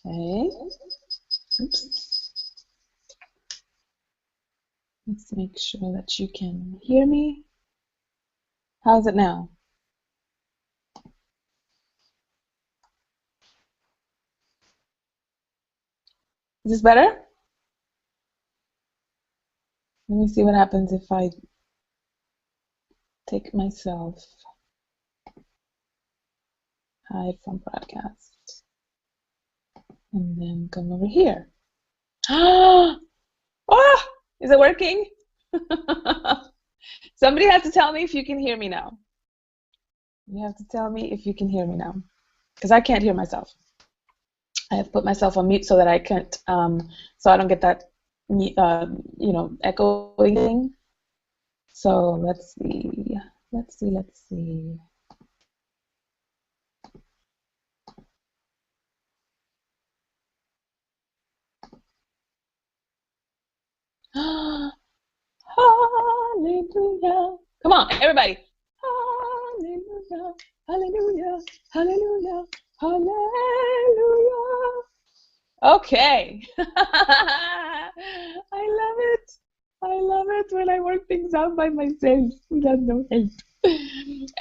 Okay. Oops. Let's make sure that you can hear me. How's it now? Is this better? Let me see what happens if I take myself, hide from broadcast, and then come over here. Ah! Is it working? Somebody has to tell me if you can hear me now. You have to tell me if you can hear me now, because I can't hear myself. I have put myself on mute so that I can't, so I don't get that, echoing thing. So let's see. Let's see. Hallelujah. Come on, everybody. Hallelujah. Hallelujah. Hallelujah. Hallelujah. Okay. I love it. I love it when I work things out by myself without no help.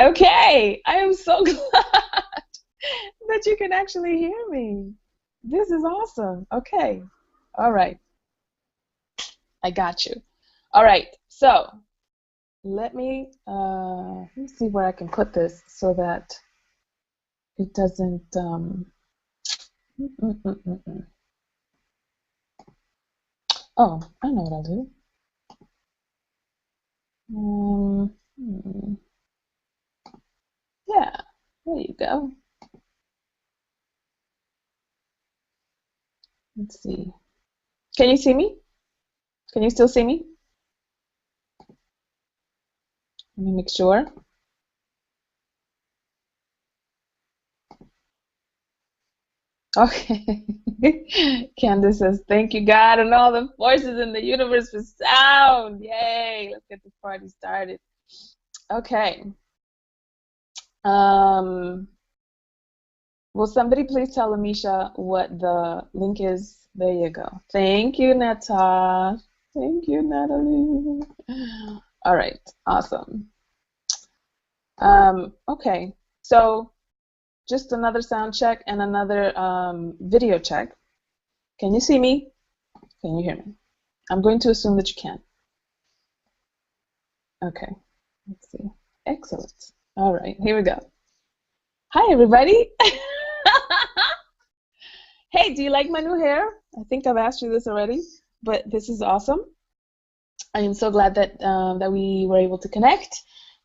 Okay. I am so glad that you can actually hear me. This is awesome. Okay. All right. I got you. All right. So let me see where I can put this so that it doesn't. Oh, I know what I'll do. Yeah, there you go. Let's see. Can you see me? Can you still see me? Let me make sure. Okay. Candace says, thank you, God, and all the forces in the universe for sound. Yay. Let's get this party started. Okay. Will somebody please tell Amisha what the link is? There you go. Thank you, Netta. Thank you, Natalie. All right. Awesome. Okay. So just another sound check and another video check. Can you see me? Can you hear me? I'm going to assume that you can. Okay. Let's see. Excellent. All right. Here we go. Hi, everybody. Hey, do you like my new hair? I think I've asked you this already, but this is awesome. I am so glad that that we were able to connect,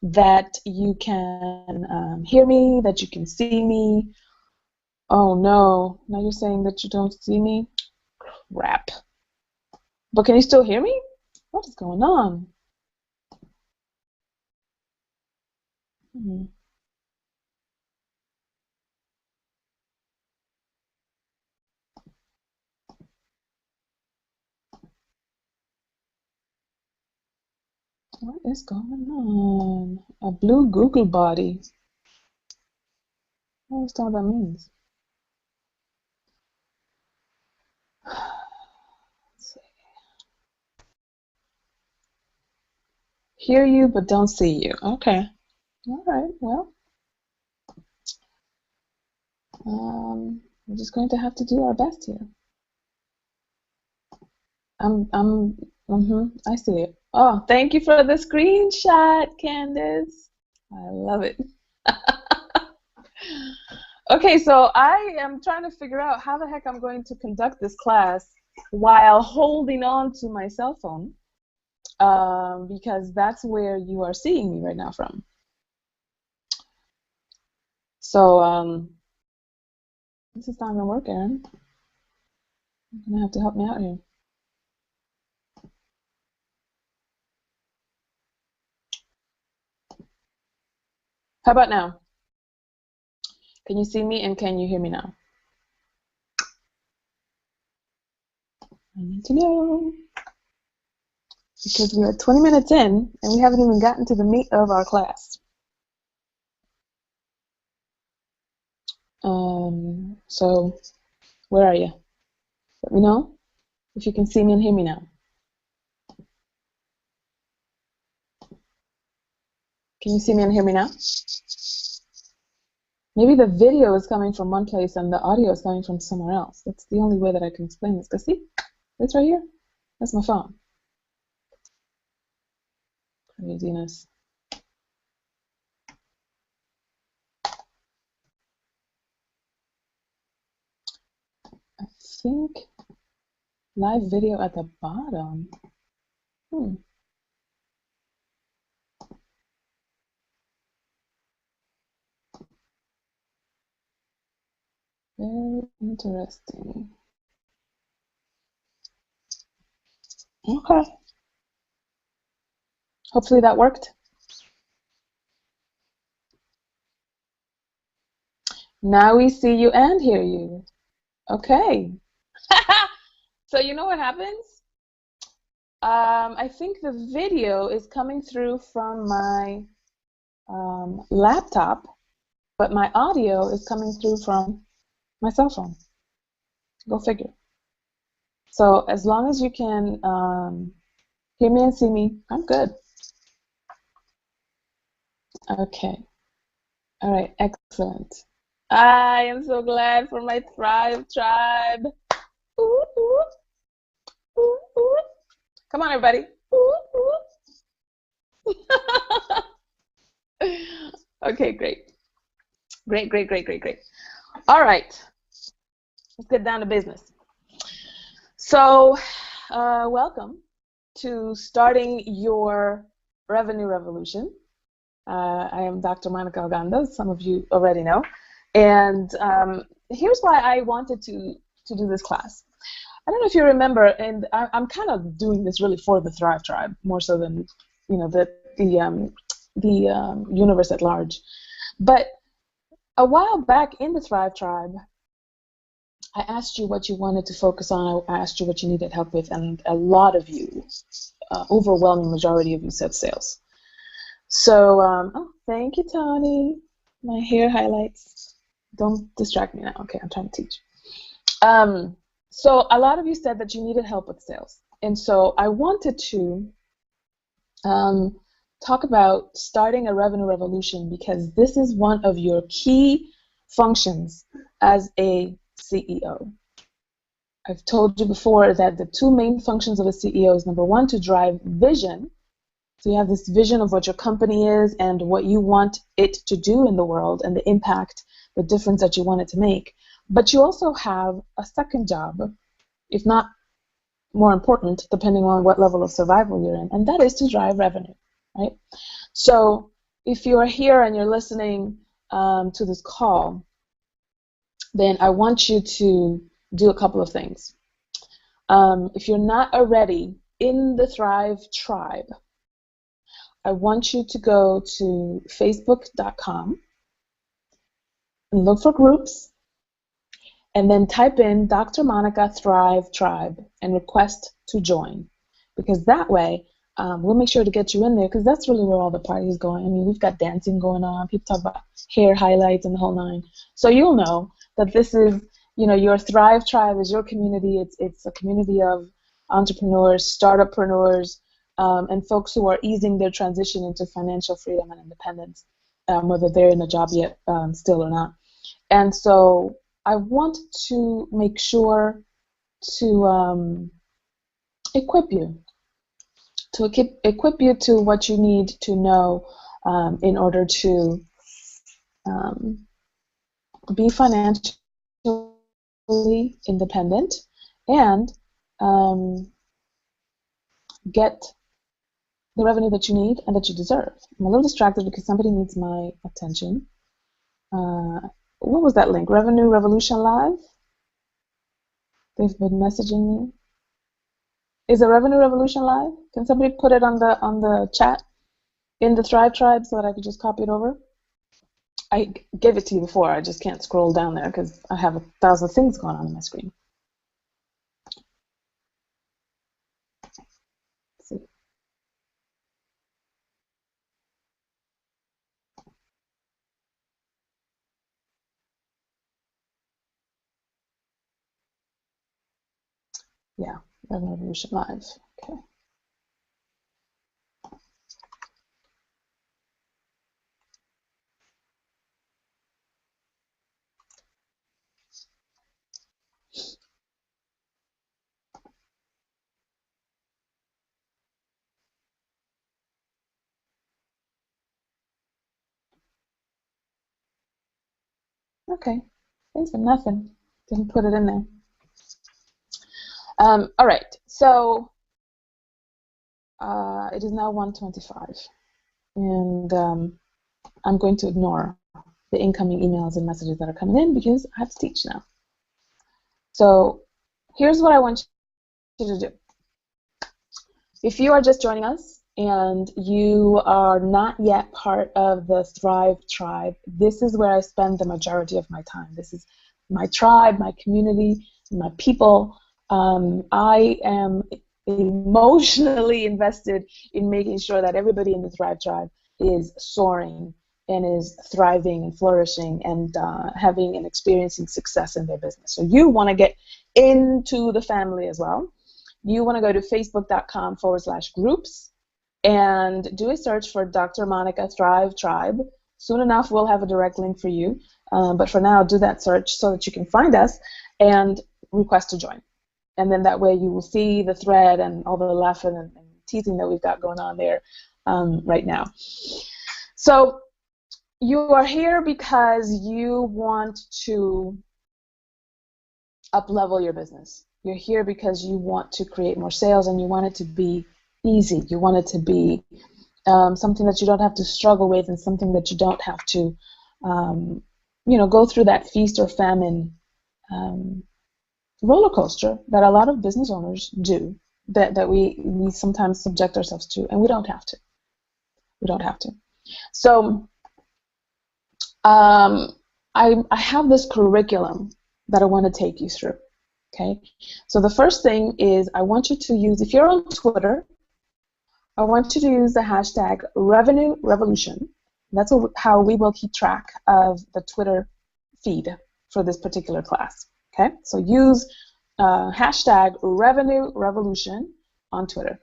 that you can hear me, that you can see me. Oh no, now you're saying that you don't see me? Crap. But can you still hear me? What is going on? Hmm. What is going on? A blue Google body. I don't understand what that means. Let's see. Hear you but don't see you. Okay. All right. Well, we're just going to have to do our best here. I see it. Oh, thank you for the screenshot, Candace. I love it. Okay, so I am trying to figure out how the heck I'm going to conduct this class while holding on to my cell phone, because that's where you are seeing me right now from. So this is not gonna work, Aaron. You're gonna have to help me out here. How about now? Can you see me and can you hear me now? I need to know. Because we are 20 minutes in and we haven't even gotten to the meat of our class. So Where are you? Let me know if you can see me and hear me now. Can you see me and hear me now? Maybe the video is coming from one place and the audio is coming from somewhere else. That's the only way that I can explain this. Because see, it's right here. That's my phone. Craziness. I think live video at the bottom. Very interesting. Okay. Hopefully that worked. Now we see you and hear you. Okay. So you know what happens? I think the video is coming through from my laptop, but my audio is coming through from my cell phone. Go figure. So as long as you can hear me and see me, I'm good. Okay. All right. Excellent. I am so glad for my Thrive Tribe. Ooh, ooh, ooh, ooh. Come on, everybody. Ooh, ooh. Okay, great. Great, great, great, great, great. All right. Let's get down to business. So, welcome to starting your revenue revolution. I am Dr. Monica Oganda, some of you already know. And here's why I wanted to do this class. I don't know if you remember, and I'm kind of doing this really for the Thrive Tribe, more so than the universe at large. But a while back in the Thrive Tribe, I asked you what you wanted to focus on. I asked you what you needed help with, and a lot of you, overwhelming majority of you, said sales. So, oh, thank you, Tony. My hair highlights. Don't distract me now. Okay, I'm trying to teach. So a lot of you said that you needed help with sales. And so I wanted to talk about starting a revenue revolution, because this is one of your key functions as a CEO. I've told you before that the two main functions of a CEO is, number one, to drive vision. So you have this vision of what your company is and what you want it to do in the world and the impact, the difference that you want it to make. But you also have a second job, if not more important, depending on what level of survival you're in, and that is to drive revenue, right? So if you're here and you're listening to this call, then I want you to do a couple of things. If you're not already in the Thrive Tribe, I want you to go to facebook.com and look for groups, and then type in Dr. Monica Thrive Tribe and request to join, because that way we'll make sure to get you in there, because that's really where all the party's going. I mean, we've got dancing going on. People talk about hair highlights and the whole nine. So you'll know that this is, your Thrive Tribe is your community. It's a community of entrepreneurs, startuppreneurs, and folks who are easing their transition into financial freedom and independence, whether they're in a job yet still or not. And so I want to make sure to equip you to what you need to know in order to be financially independent and get the revenue that you need and that you deserve. I'm a little distracted because somebody needs my attention. What was that link? Revenue Revolution Live? They've been messaging me. Is the Revenue Revolution Live? Can somebody put it on the chat in the Thrive Tribe so that I could just copy it over? I gave it to you before. I just can't scroll down there because I have 1,000 things going on my screen. Let's see. Yeah, Revenue Revolution Live. Okay. Okay. Thanks for nothing. Didn't put it in there. All right. So it is now 1:25, and I'm going to ignore the incoming emails and messages that are coming in because I have to teach now. So here's what I want you to do. If you are just joining us and you are not yet part of the Thrive Tribe, this is where I spend the majority of my time. This is my tribe, my community, my people. I am emotionally invested in making sure that everybody in the Thrive Tribe is soaring and is thriving and flourishing and having and experiencing success in their business. So you want to get into the family as well. You want to go to facebook.com/groups and do a search for Dr. Monica Thrive Tribe. Soon enough, we'll have a direct link for you. But for now, do that search so that you can find us and request to join. And then that way you will see the thread and all the laughing and teasing that we've got going on there right now. So you are here because you want to up-level your business. You're here because you want to create more sales and you want it to be easy. You want it to be something that you don't have to struggle with and something that you don't have to, go through that feast or famine roller coaster that a lot of business owners do, that we sometimes subject ourselves to, and we don't have to. We don't have to. So I have this curriculum that I want to take you through. Okay, so the first thing is I want you to use, if you're on Twitter, I want you to use the hashtag Revenue Revolution. That's how we will keep track of the Twitter feed for this particular class. Okay, so use hashtag Revenue Revolution on Twitter.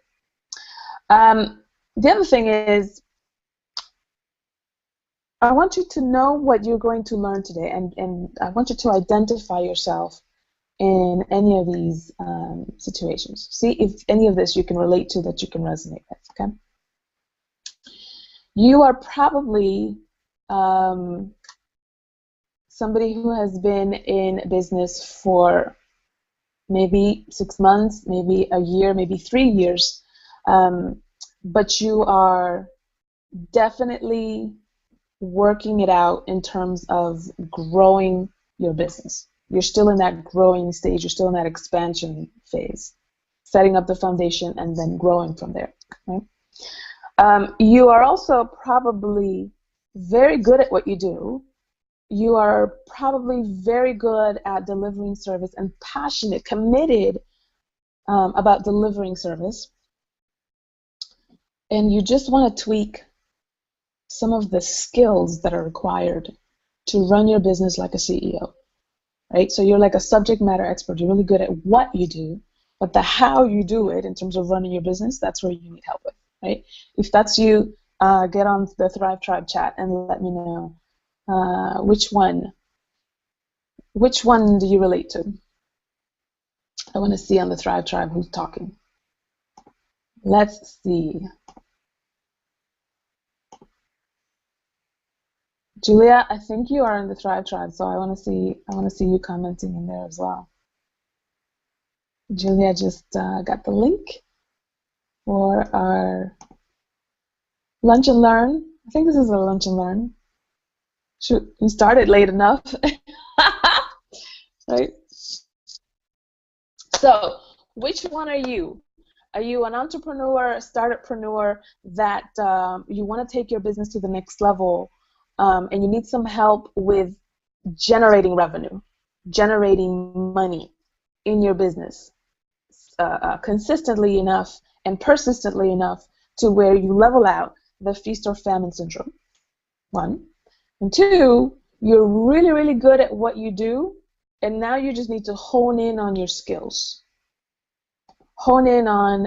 The other thing is I want you to know what you're going to learn today, and I want you to identify yourself in any of these situations. See if any of this you can relate to, that you can resonate with, okay? You are probably somebody who has been in business for maybe 6 months, maybe a year, maybe 3 years, but you are definitely working it out in terms of growing your business. You're still in that growing stage. You're still in that expansion phase, setting up the foundation and then growing from there. Okay? You are also probably very good at what you do. You are probably very good at delivering service and passionate, committed about delivering service. And you just want to tweak some of the skills that are required to run your business like a CEO. Right? So you're like a subject matter expert. You're really good at what you do, but the how you do it in terms of running your business, that's where you need help with, right? If that's you, get on the Thrive Tribe chat and let me know which one do you relate to? I want to see on the Thrive Tribe who's talking. Let's see. Julia, I think you are in the Thrive Tribe, so I want to see you commenting in there as well. Julia just got the link for our Lunch and Learn. I think this is a Lunch and Learn. Shoot, we started late enough. Right? So, which one are you? Are you an entrepreneur, a startuppreneur that you want to take your business to the next level and you need some help with generating revenue, generating money in your business consistently enough and persistently enough to where you level out the feast or famine syndrome? One. And two, you're really, really good at what you do, and now you just need to hone in on your skills. hone in on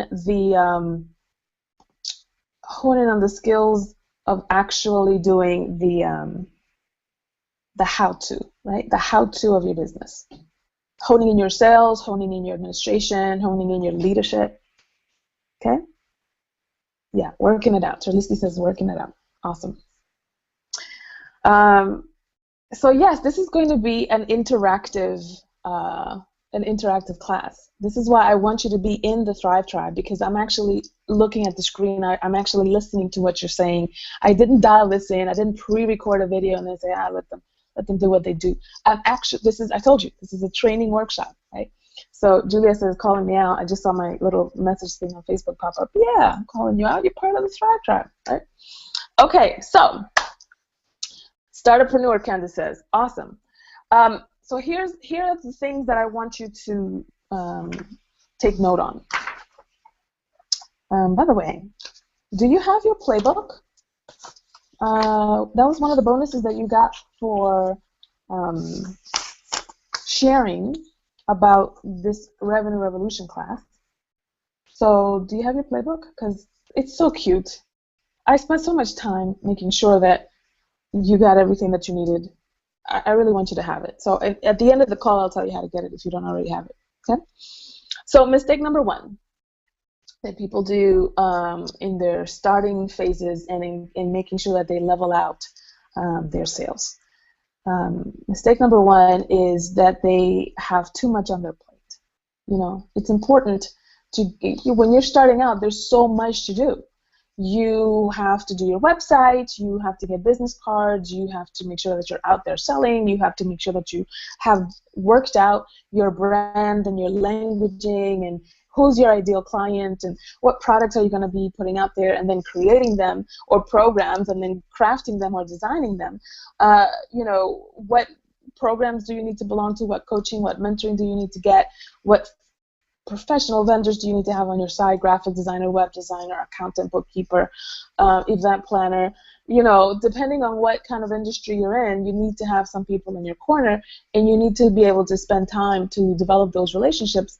the skills of actually doing the how-to, right? The how-to of your business. Honing in your sales, honing in your administration, honing in your leadership. Okay? Yeah, working it out. Terlisky says working it out. Awesome. So yes, this is going to be an interactive class. This is why I want you to be in the Thrive Tribe, because I'm actually looking at the screen. I'm actually listening to what you're saying. I didn't dial this in. I didn't pre-record a video and then say, let them do what they do. I told you, this is a training workshop, right? So Julia says, calling me out. I just saw my little message thing on Facebook pop up. Yeah, I'm calling you out. You're part of the Thrive Tribe, right? Okay, so Starterpreneur, Candace says, awesome. So here are the things that I want you to take note on. By the way, do you have your playbook? That was one of the bonuses that you got for sharing about this Revenue Revolution class. So do you have your playbook? Because it's so cute. I spent so much time making sure that you got everything that you needed. I really want you to have it. So at the end of the call, I'll tell you how to get it if you don't already have it. Okay? So mistake number one that people do in their starting phases and in making sure that they level out their sales. Mistake number one is that they have too much on their plate. You know, it's important to, when you're starting out, there's so much to do. You have to do your website, you have to get business cards, you have to make sure that you're out there selling, you have to make sure that you have worked out your brand and your languaging and who's your ideal client and what products are you going to be putting out there, and then creating them, or programs and then crafting them or designing them. You know, what programs do you need to belong to, what coaching, what mentoring do you need to get, what professional vendors do you need to have on your side, graphic designer, web designer, accountant, bookkeeper, event planner. You know, depending on what kind of industry you're in, you need to have some people in your corner, and you need to be able to spend time to develop those relationships.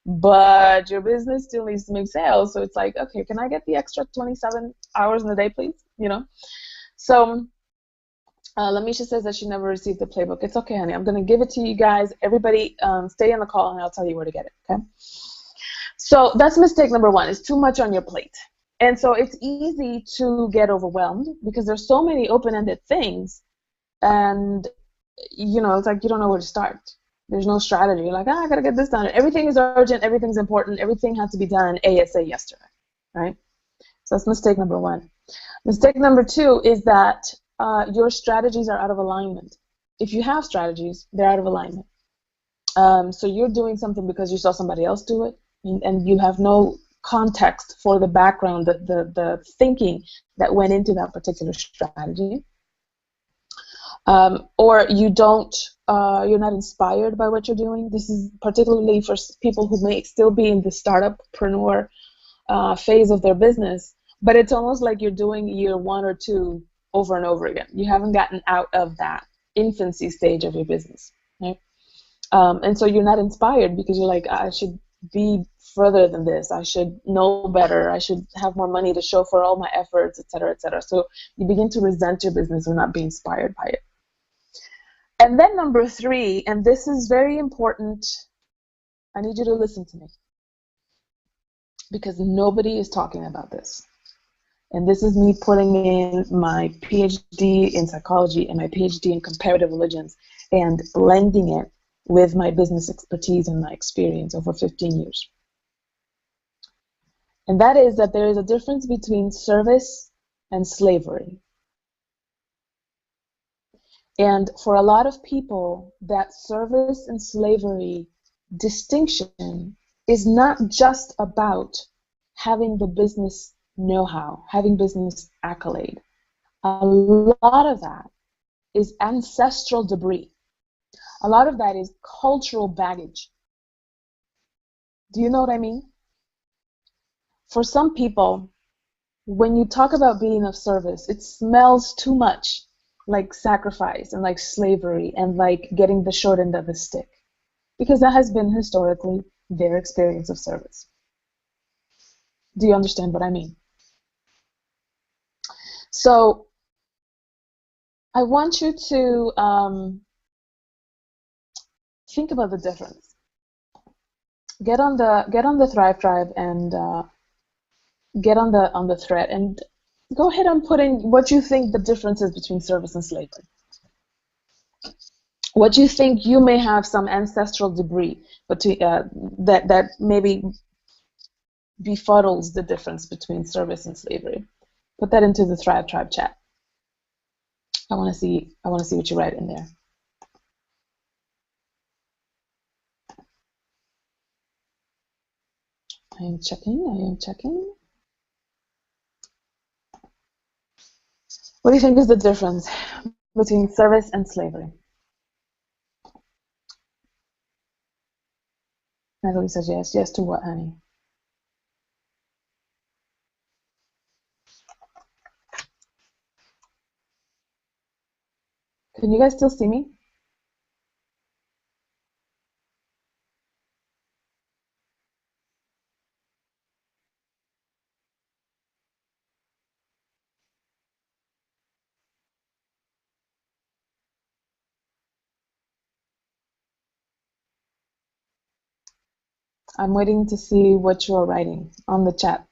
But your business still needs to make sales, so it's like, okay, can I get the extra 27 hours in the day, please? You know, so Lamisha says that she never received the playbook. It's okay, honey. I'm going to give it to you guys. Everybody stay on the call, and I'll tell you where to get it, okay? So that's mistake number one, is too much on your plate. And so it's easy to get overwhelmed because there's so many open-ended things, and, you know, it's like you don't know where to start. There's no strategy. You're like, I got to get this done. Everything is urgent. Everything's important. Everything has to be done ASA yesterday, right? So that's mistake number one. Mistake number two is that your strategies are out of alignment. If you have strategies, they're out of alignment. So you're doing something because you saw somebody else do it, and you have no context for the background, the thinking that went into that particular strategy. Or you don't, you're not inspired by what you're doing. This is particularly for people who may still be in the startup-preneur phase of their business, but it's almost like you're doing year one or two over and over again. You haven't gotten out of that infancy stage of your business, right? And so you're not inspired because you're like, I should be further than this. I should know better. I should have more money to show for all my efforts, et cetera, et cetera. So you begin to resent your business or not be inspired by it. And then number three, and this is very important, I need you to listen to me because nobody is talking about this. And this is me putting in my PhD in psychology and my PhD in comparative religions and blending it with my business expertise and my experience over 15 years. And that is that there is a difference between service and slavery. And for a lot of people, that service and slavery distinction is not just about having the business know-how, having business accolade. A lot of that is ancestral debris. A lot of that is cultural baggage. Do you know what I mean? For some people, when you talk about being of service, it smells too much like sacrifice and like slavery and like getting the short end of the stick, because that has been historically their experience of service. Do you understand what I mean? So I want you to think about the difference. Get on the Thrive Tribe and get on the thread and go ahead and put in what you think the difference is between service and slavery. What you think you may have some ancestral debris between, that maybe befuddles the difference between service and slavery. Put that into the Thrive Tribe chat. I want to see what you write in there. I am checking. What do you think is the difference between service and slavery? Natalie says yes. Yes to what, honey? Can you guys still see me? I'm waiting to see what you are writing on the chat.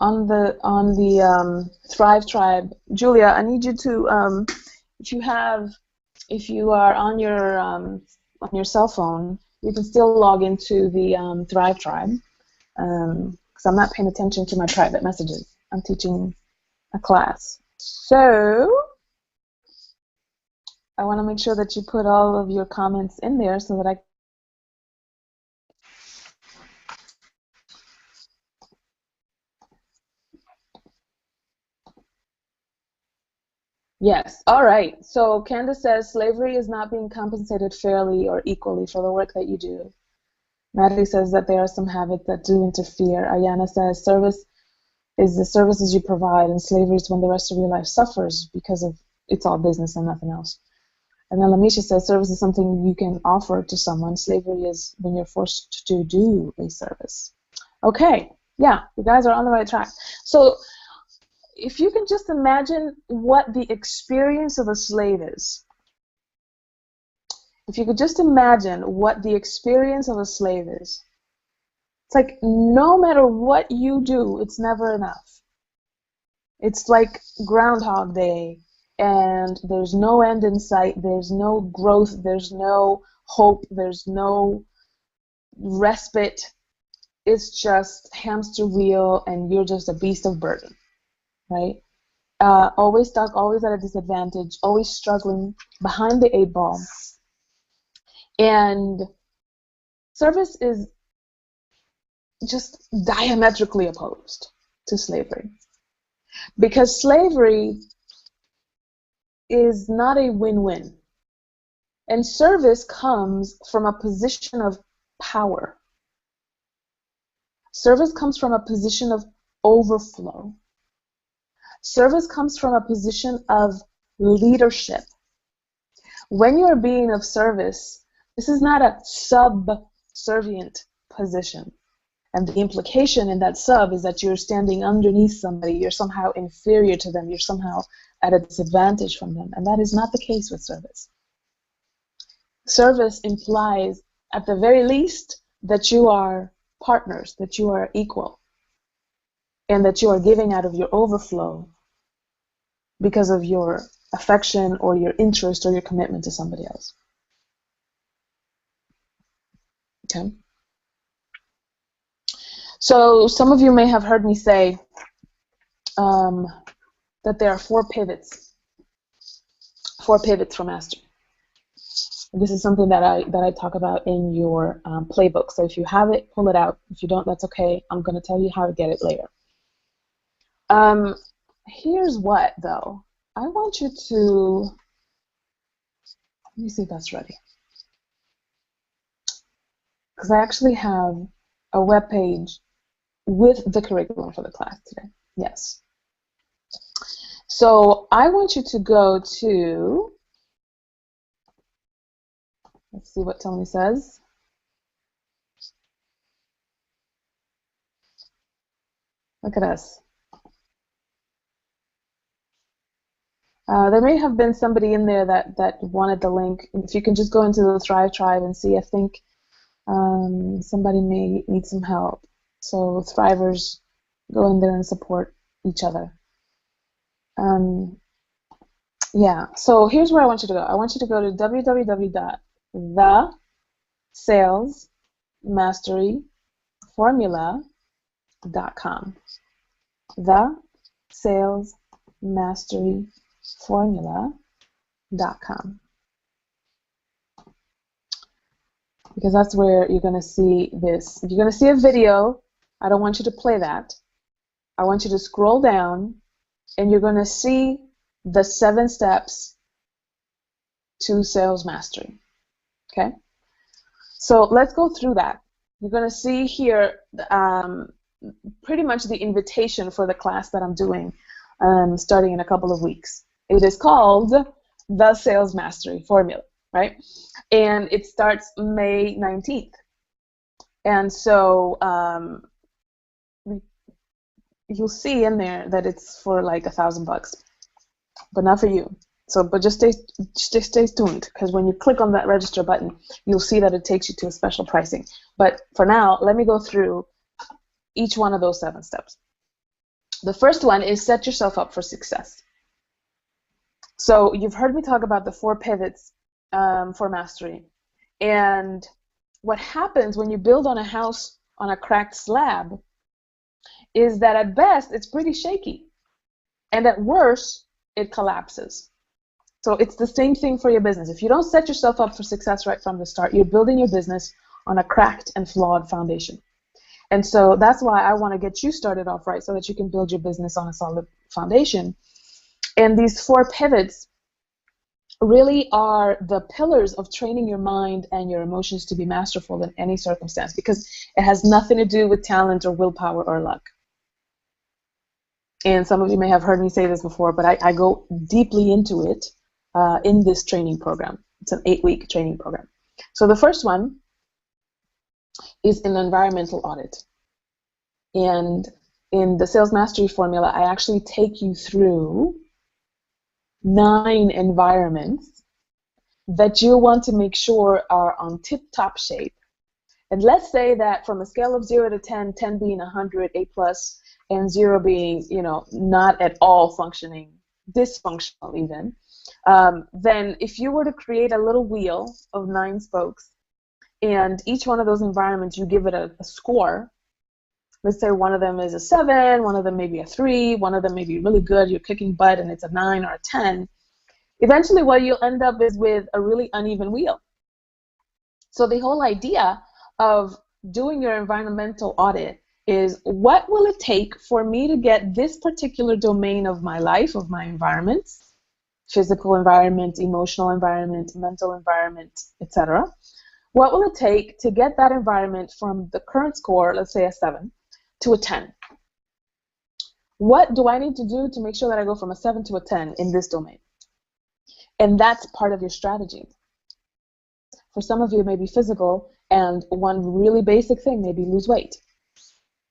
On the Thrive Tribe, Julia, I need you to if you are on your cell phone, you can still log into the Thrive Tribe, because I'm not paying attention to my private messages. I'm teaching a class, so I want to make sure that you put all of your comments in there so that I. Yes. All right. So Candace says slavery is not being compensated fairly or equally for the work that you do. Natalie says that there are some habits that do interfere. Ayana says service is the services you provide, and slavery is when the rest of your life suffers because of it's all business and nothing else. And then Lamisha says service is something you can offer to someone. Slavery is when you're forced to do a service. Okay. Yeah, you guys are on the right track. So if you can just imagine what the experience of a slave is. If you could just imagine what the experience of a slave is. It's like no matter what you do, it's never enough. It's like Groundhog Day, and there's no end in sight, there's no growth, there's no hope, there's no respite. It's just hamster wheel, and you're just a beast of burden, right? Always stuck, always at a disadvantage, always struggling behind the 8 ball. And service is just diametrically opposed to slavery. Because slavery is not a win-win. And service comes from a position of power. Service comes from a position of overflow. Service comes from a position of leadership. When you're being of service, this is not a subservient position. And the implication in that sub is that you're standing underneath somebody, you're somehow inferior to them, you're somehow at a disadvantage from them. And that is not the case with service. Service implies, at the very least, that you are partners, that you are equal, and that you are giving out of your overflow because of your affection or your interest or your commitment to somebody else. Okay? So some of you may have heard me say that there are 4 pivots for mastery. This is something that I talk about in your playbook. So if you have it, pull it out. If you don't, that's okay. I'm going to tell you how to get it later. Here's what, though. I want you to, let me see if that's ready. Because I actually have a web page with the curriculum for the class today. Yes. So I want you to go to, let's see what Tony says. Look at us. There may have been somebody in there that wanted the link. If you can just go into the Thrive Tribe and see, I think somebody may need some help. So Thrivers, go in there and support each other. Yeah, so here's where I want you to go. I want you to go to www.thesalesmasteryformula.com. thesalesmasteryformula.com. Because that's where you're going to see this. If you're going to see a video, I don't want you to play that. I want you to scroll down, and you're going to see the 7 steps to sales mastery. Okay? So let's go through that. You're going to see here pretty much the invitation for the class that I'm doing starting in a couple of weeks. It is called the Sales Mastery Formula, right? And it starts May 19th. And so you'll see in there that it's for like $1,000, but not for you. So, but just stay tuned, because when you click on that register button, you'll see that it takes you to a special pricing. But for now, let me go through each one of those 7 steps. The first one is set yourself up for success. So you've heard me talk about the 4 pivots for mastery. And what happens when you build on a house on a cracked slab is that at best, it's pretty shaky. And at worst, it collapses. So it's the same thing for your business. If you don't set yourself up for success right from the start, you're building your business on a cracked and flawed foundation. And so that's why I want to get you started off right, so that you can build your business on a solid foundation. And these 4 pivots really are the pillars of training your mind and your emotions to be masterful in any circumstance, because it has nothing to do with talent or willpower or luck. And some of you may have heard me say this before, but I go deeply into it in this training program. It's an 8-week training program. So the first one is an environmental audit. And in the Sales Mastery Formula, I actually take you through 9 environments that you want to make sure are on tip-top shape. And let's say that from a scale of 0 to 10, 10 being 100, A+, and 0 being, not at all functioning, dysfunctional even, then if you were to create a little wheel of 9 spokes, and each one of those environments, you give it a score. Let's say one of them is a 7, one of them maybe a 3, one of them may be really good, you're kicking butt, and it's a 9 or a 10. Eventually what you'll end up is with a really uneven wheel. So the whole idea of doing your environmental audit is, what will it take for me to get this particular domain of my life, of my environments, physical environment, emotional environment, mental environment, etc. What will it take to get that environment from the current score, let's say a 7, to a 10? What do I need to do to make sure that I go from a 7 to a 10 in this domain? And that's part of your strategy. For some of you, it may be physical, and one really basic thing, maybe lose weight.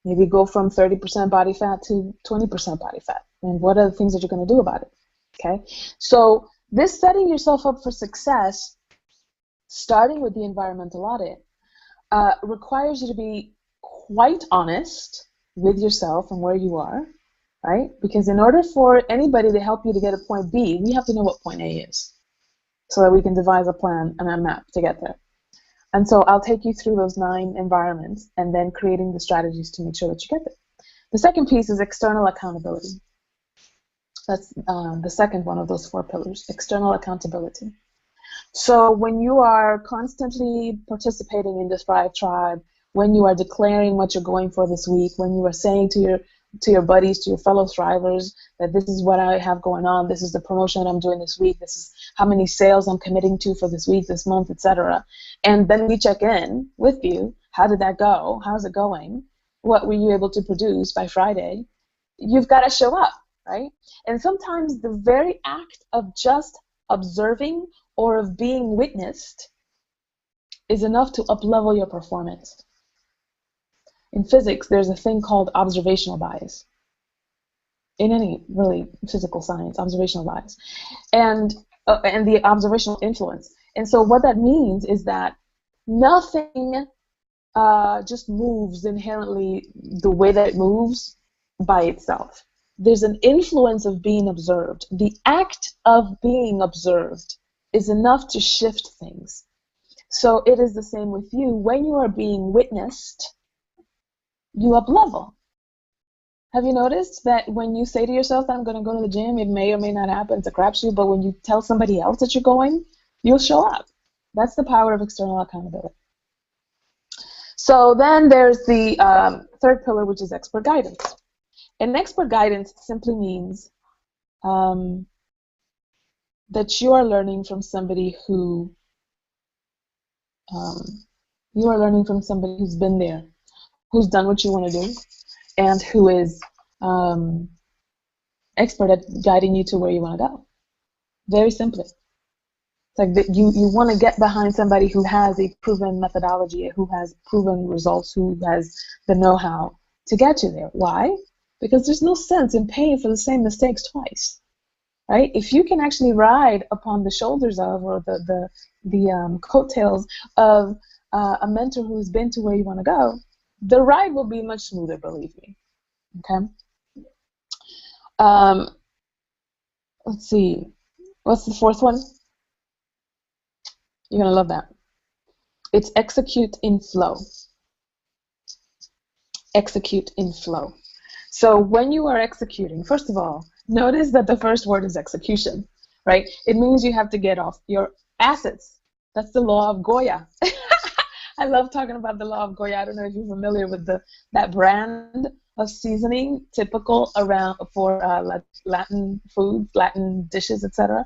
Maybe go from 30% body fat to 20% body fat. And what are the things that you're going to do about it? Okay? So this setting yourself up for success, starting with the environmental audit, requires you to be quite honest with yourself and where you are, right? Because in order for anybody to help you to get a point B, we have to know what point A is, so that we can devise a plan and a map to get there. And so I'll take you through those 9 environments and then creating the strategies to make sure that you get there. The second piece is external accountability. That's the second one of those 4 pillars, external accountability. So when you are constantly participating in the Thrive Tribe, when you are declaring what you're going for this week, when you are saying to your buddies, to your fellow Thrivers, that this is what I have going on, this is the promotion I'm doing this week, this is how many sales I'm committing to for this week, this month, etc. And then we check in with you. How did that go? How's it going? What were you able to produce by Friday? You've got to show up, right? And sometimes the very act of just observing or of being witnessed is enough to up-level your performance. In physics, there's a thing called observational bias. In any really physical science, observational bias, and the observational influence. And so what that means is that nothing just moves inherently the way that it moves by itself. There's an influence of being observed. The act of being observed is enough to shift things. So it is the same with you. When you are being witnessed, you up level. Have you noticed that when you say to yourself that I'm going to go to the gym, it may or may not happen, it's a crapshoot, but when you tell somebody else that you're going, you'll show up. That's the power of external accountability. So then there's the third pillar, which is expert guidance. And expert guidance simply means that you are learning from somebody who who's been there, who's done what you want to do, and who is expert at guiding you to where you want to go. Very simply. It's like that you want to get behind somebody who has a proven methodology, who has proven results, who has the know-how to get you there. Why? Because there's no sense in paying for the same mistakes twice, right? If you can actually ride upon the shoulders of, or the coattails of a mentor who's been to where you want to go, the ride will be much smoother, believe me. Okay. Let's see. What's the fourth one? You're gonna love that. It's execute in flow. Execute in flow. So when you are executing, first of all, notice that the first word is execution, right? It means you have to get off your assets. That's the law of Goya. I love talking about the law of Goya. I don't know if you're familiar with that brand of seasoning typical around for Latin foods, Latin dishes, etc.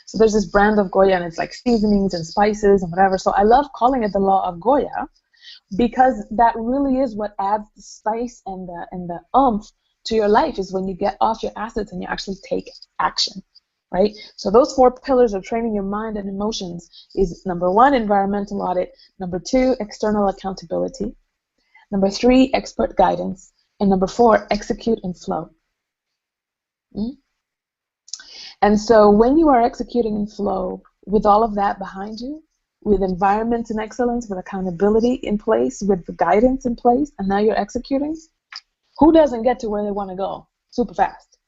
So there's this brand of Goya, and it's like seasonings and spices and whatever. So I love calling it the law of Goya, because that really is what adds the spice and the oomph to your life, is when you get off your assets and you actually take action, right? So those 4 pillars of training your mind and emotions is number 1, environmental audit, number 2, external accountability, number 3, expert guidance, and number 4, execute and flow. And so when you are executing in flow with all of that behind you, with environment and excellence, with accountability in place, with the guidance in place, and now you're executing, who doesn't get to where they want to go super fast,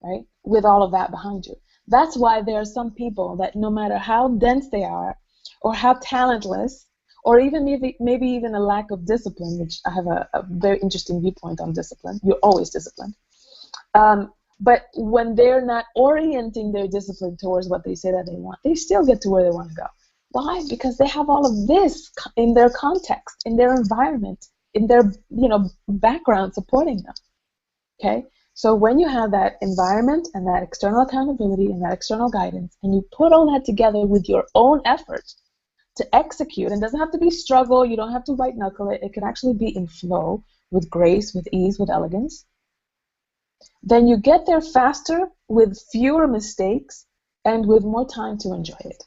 right? With all of that behind you. That's why there are some people that no matter how dense they are, or how talentless, or even maybe even a lack of discipline, which I have a very interesting viewpoint on discipline. You're always disciplined. But when they're not orienting their discipline towards what they say that they want, they still get to where they want to go. Why? Because they have all of this in their context, in their environment, in their background supporting them. Okay? So when you have that environment and that external accountability and that external guidance, and you put all that together with your own effort to execute, and it doesn't have to be struggle, you don't have to white knuckle it, it can actually be in flow, with grace, with ease, with elegance, then you get there faster, with fewer mistakes, and with more time to enjoy it.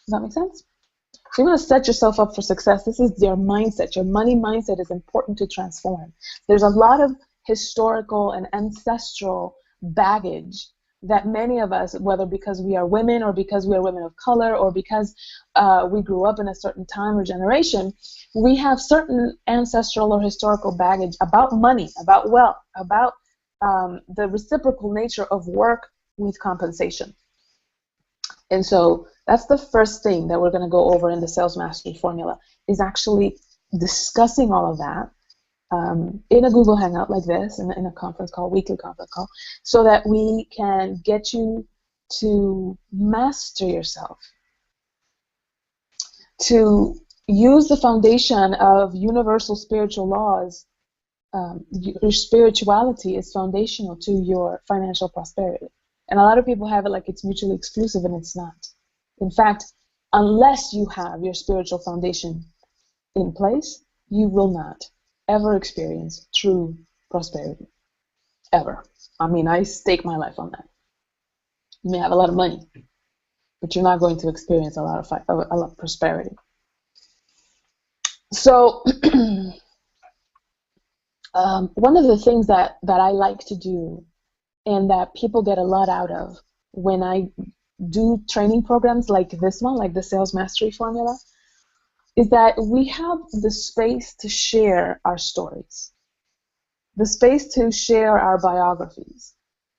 Does that make sense? So you want to set yourself up for success. This is your mindset. Your money mindset is important to transform. There's a lot of historical and ancestral baggage that many of us, whether because we are women or because we are women of color or because we grew up in a certain time or generation, we have certain ancestral or historical baggage about money, about wealth, about the reciprocal nature of work with compensation. And so that's the first thing that we're going to go over in the Sales Mastery Formula, is actually discussing all of that in a Google Hangout like this, in a conference call, weekly conference call, so that we can get you to master yourself, to use the foundation of universal spiritual laws. Your spirituality is foundational to your financial prosperity. And a lot of people have it like it's mutually exclusive, and it's not. In fact, unless you have your spiritual foundation in place, you will not ever experience true prosperity. Ever. I mean, I stake my life on that. You may have a lot of money, but you're not going to experience a lot of prosperity. So one of the things that I like to do, and that people get a lot out of when I do training programs like this one, like the Sales Mastery Formula, is that we have the space to share our stories, the space to share our biographies.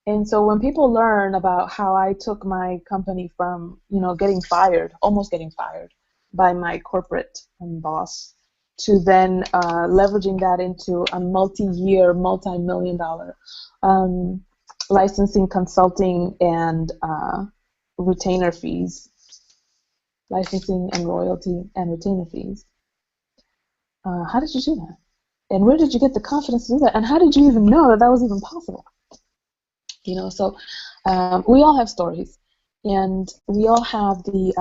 And so when people learn about how I took my company from, getting fired, almost getting fired by my corporate boss, to then leveraging that into a multi-year, multi-million-dollar licensing, consulting, and retainer fees, licensing and royalty and retainer fees. How did you do that? And where did you get the confidence to do that? And how did you even know that that was even possible? So we all have stories, and we all have the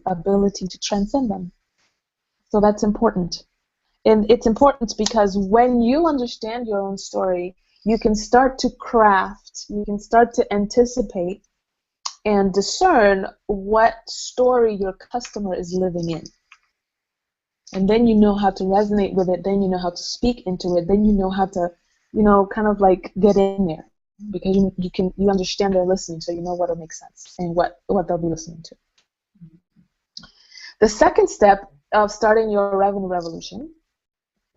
ability to transcend them. So that's important. And it's important because when you understand your own story, you can start to craft, you can start to anticipate and discern what story your customer is living in. And then you know how to resonate with it, then you know how to speak into it, then you know how to, kind of like get in there, because you understand they're listening, so you know what'll make sense and what they'll be listening to. The second step of starting your revenue revolution,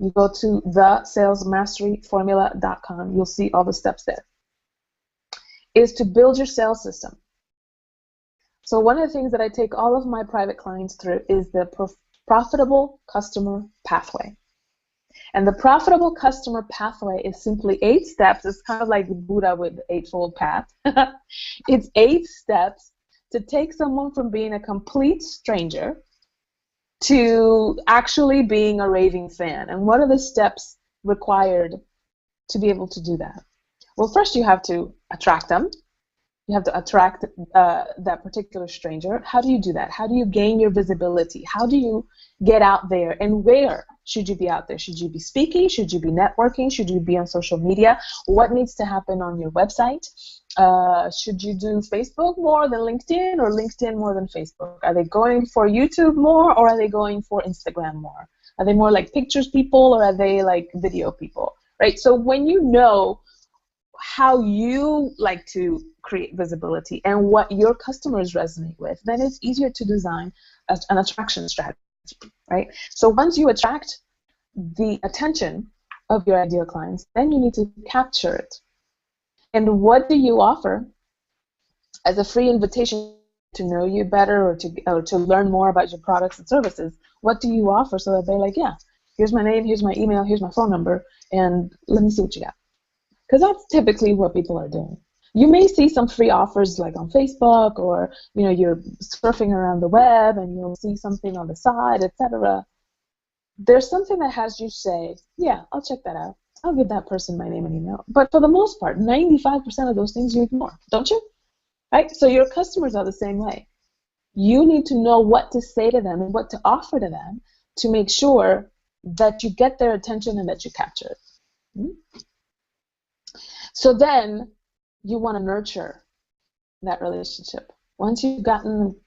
you go to thesalesmasteryformula.com. You'll see all the steps there. Is to build your sales system. So one of the things that I take all of my private clients through is the profitable customer pathway. And the profitable customer pathway is simply 8 steps. It's kind of like Buddha with the Eightfold Path. It's 8 steps to take someone from being a complete stranger to actually being a raving fan. And what are the steps required to be able to do that? Well, first you have to attract them. You have to attract that particular stranger. How do you do that? How do you gain your visibility? How do you get out there? And where should you be out there? Should you be speaking? Should you be networking? Should you be on social media? What needs to happen on your website? Should you do Facebook more than LinkedIn, or LinkedIn more than Facebook? Are they going for YouTube more, or are they going for Instagram more? Are they more like pictures people, or are they like video people? Right? So when you know how you like to create visibility and what your customers resonate with, then it's easier to design an attraction strategy, right? So once you attract the attention of your ideal clients, then you need to capture it. And what do you offer as a free invitation to know you better, or to learn more about your products and services? What do you offer so that they're like, yeah, here's my name, here's my email, here's my phone number, and let me see what you got. Because that's typically what people are doing. You may see some free offers like on Facebook, or you're surfing around the web and you'll see something on the side, etc. There's something that has you say, yeah, I'll check that out. I'll give that person my name and email. But for the most part, 95% of those things you ignore, don't you? Right? So your customers are the same way. You need to know what to say to them and what to offer to them to make sure that you get their attention and that you capture it. So then you want to nurture that relationship. Once you've gotten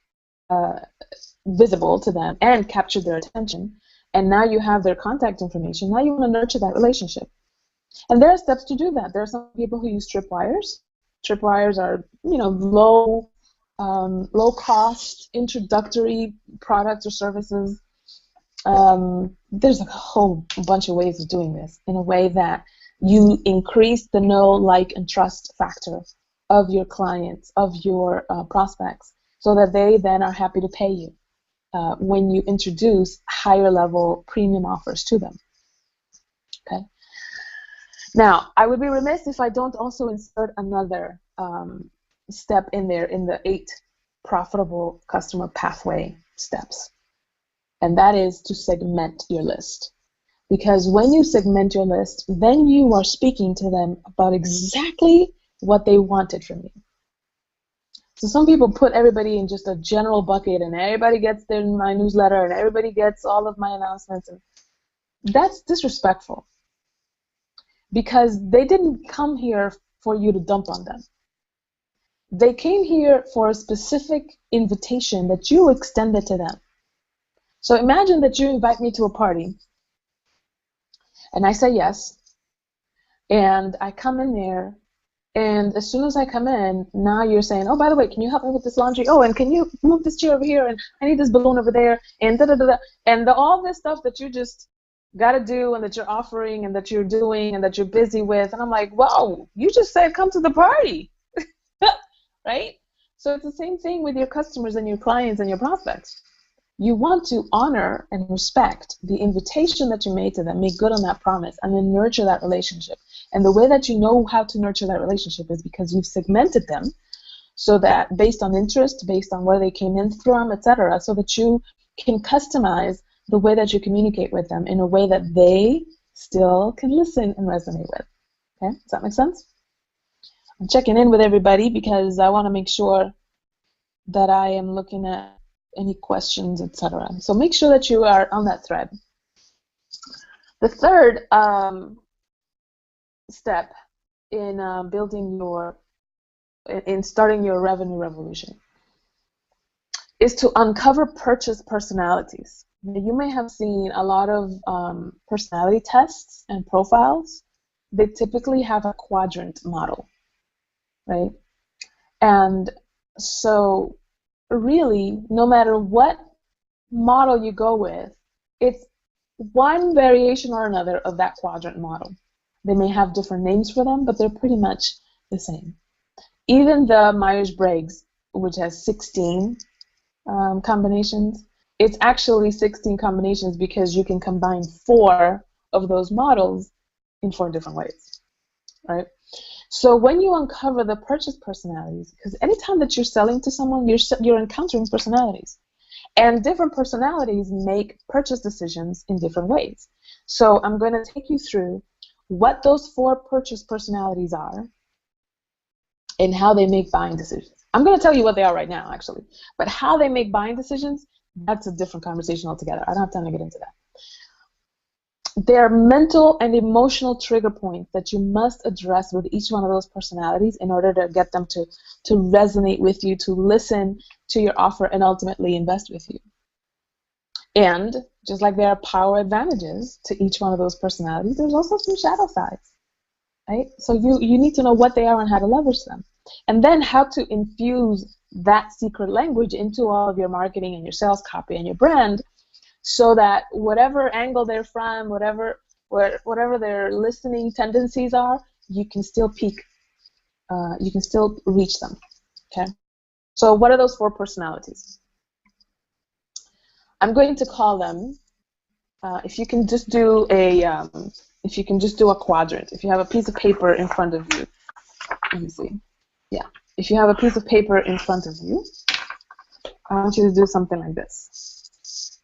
visible to them and captured their attention, and now you have their contact information, now you want to nurture that relationship. And there are steps to do that. There are some people who use tripwires. Tripwires are, low cost introductory products or services. There's a whole bunch of ways of doing this in a way that you increase the know, like, and trust factor of your clients, of your prospects, so that they then are happy to pay you when you introduce higher level premium offers to them. Okay. Now, I would be remiss if I don't also insert another step in there in the 8 profitable customer pathway steps. and that is to segment your list. Because when you segment your list, then you are speaking to them about exactly what they wanted from you. So some people put everybody in just a general bucket, and everybody gets my newsletter, and everybody gets all of my announcements, and that's disrespectful. Because they didn't come here for you to dump on them. They came here for a specific invitation that you extended to them. So imagine that you invite me to a party, and I say yes, and I come in there, and as soon as I come in, now you're saying, oh, by the way, can you help me with this laundry? Oh, and can you move this chair over here? And I need this balloon over there, and da-da-da-da. And all this stuff that you just got to do, and that you're offering, and that you're doing, and that you're busy with. And I'm like, whoa, you just said come to the party, right? So it's the same thing with your customers and your clients and your prospects. You want to honor and respect the invitation that you made to them, make good on that promise, and then nurture that relationship. And the way that you know how to nurture that relationship is because you've segmented them so that based on interest, based on where they came in from, etc., so that you can customize the way that you communicate with them in a way that they still can listen and resonate with. Okay, does that make sense? I'm checking in with everybody because I want to make sure that I am looking at any questions, etc. So make sure that you are on that thread. The third step in starting your revenue revolution is to uncover purchase personalities. You may have seen a lot of personality tests and profiles. They typically have a quadrant model, right? And so really, no matter what model you go with, it's one variation or another of that quadrant model. They may have different names for them, but they're pretty much the same. Even the Myers-Briggs, which has 16 combinations, it's actually 16 combinations because you can combine 4 of those models in 4 different ways, right? So when you uncover the purchase personalities, because anytime that you're selling to someone, you're encountering personalities. And different personalities make purchase decisions in different ways. So I'm going to take you through what those 4 purchase personalities are and how they make buying decisions. I'm going to tell you what they are right now, actually. But how they make buying decisions, that's a different conversation altogether. I don't have time to get into that. There are mental and emotional trigger points that you must address with each one of those personalities in order to get them to resonate with you, to listen to your offer, and ultimately invest with you. And just like there are power advantages to each one of those personalities, there's also some shadow sides, right? So you need to know what they are and how to leverage them. And then how to infuse that secret language into all of your marketing and your sales copy and your brand, so that whatever angle they're from, whatever their listening tendencies are, you can still you can still reach them. Okay. So what are those 4 personalities? I'm going to call them. If you can just do a quadrant. If you have a piece of paper in front of you, let me see. Yeah. If you have a piece of paper in front of you, I want you to do something like this.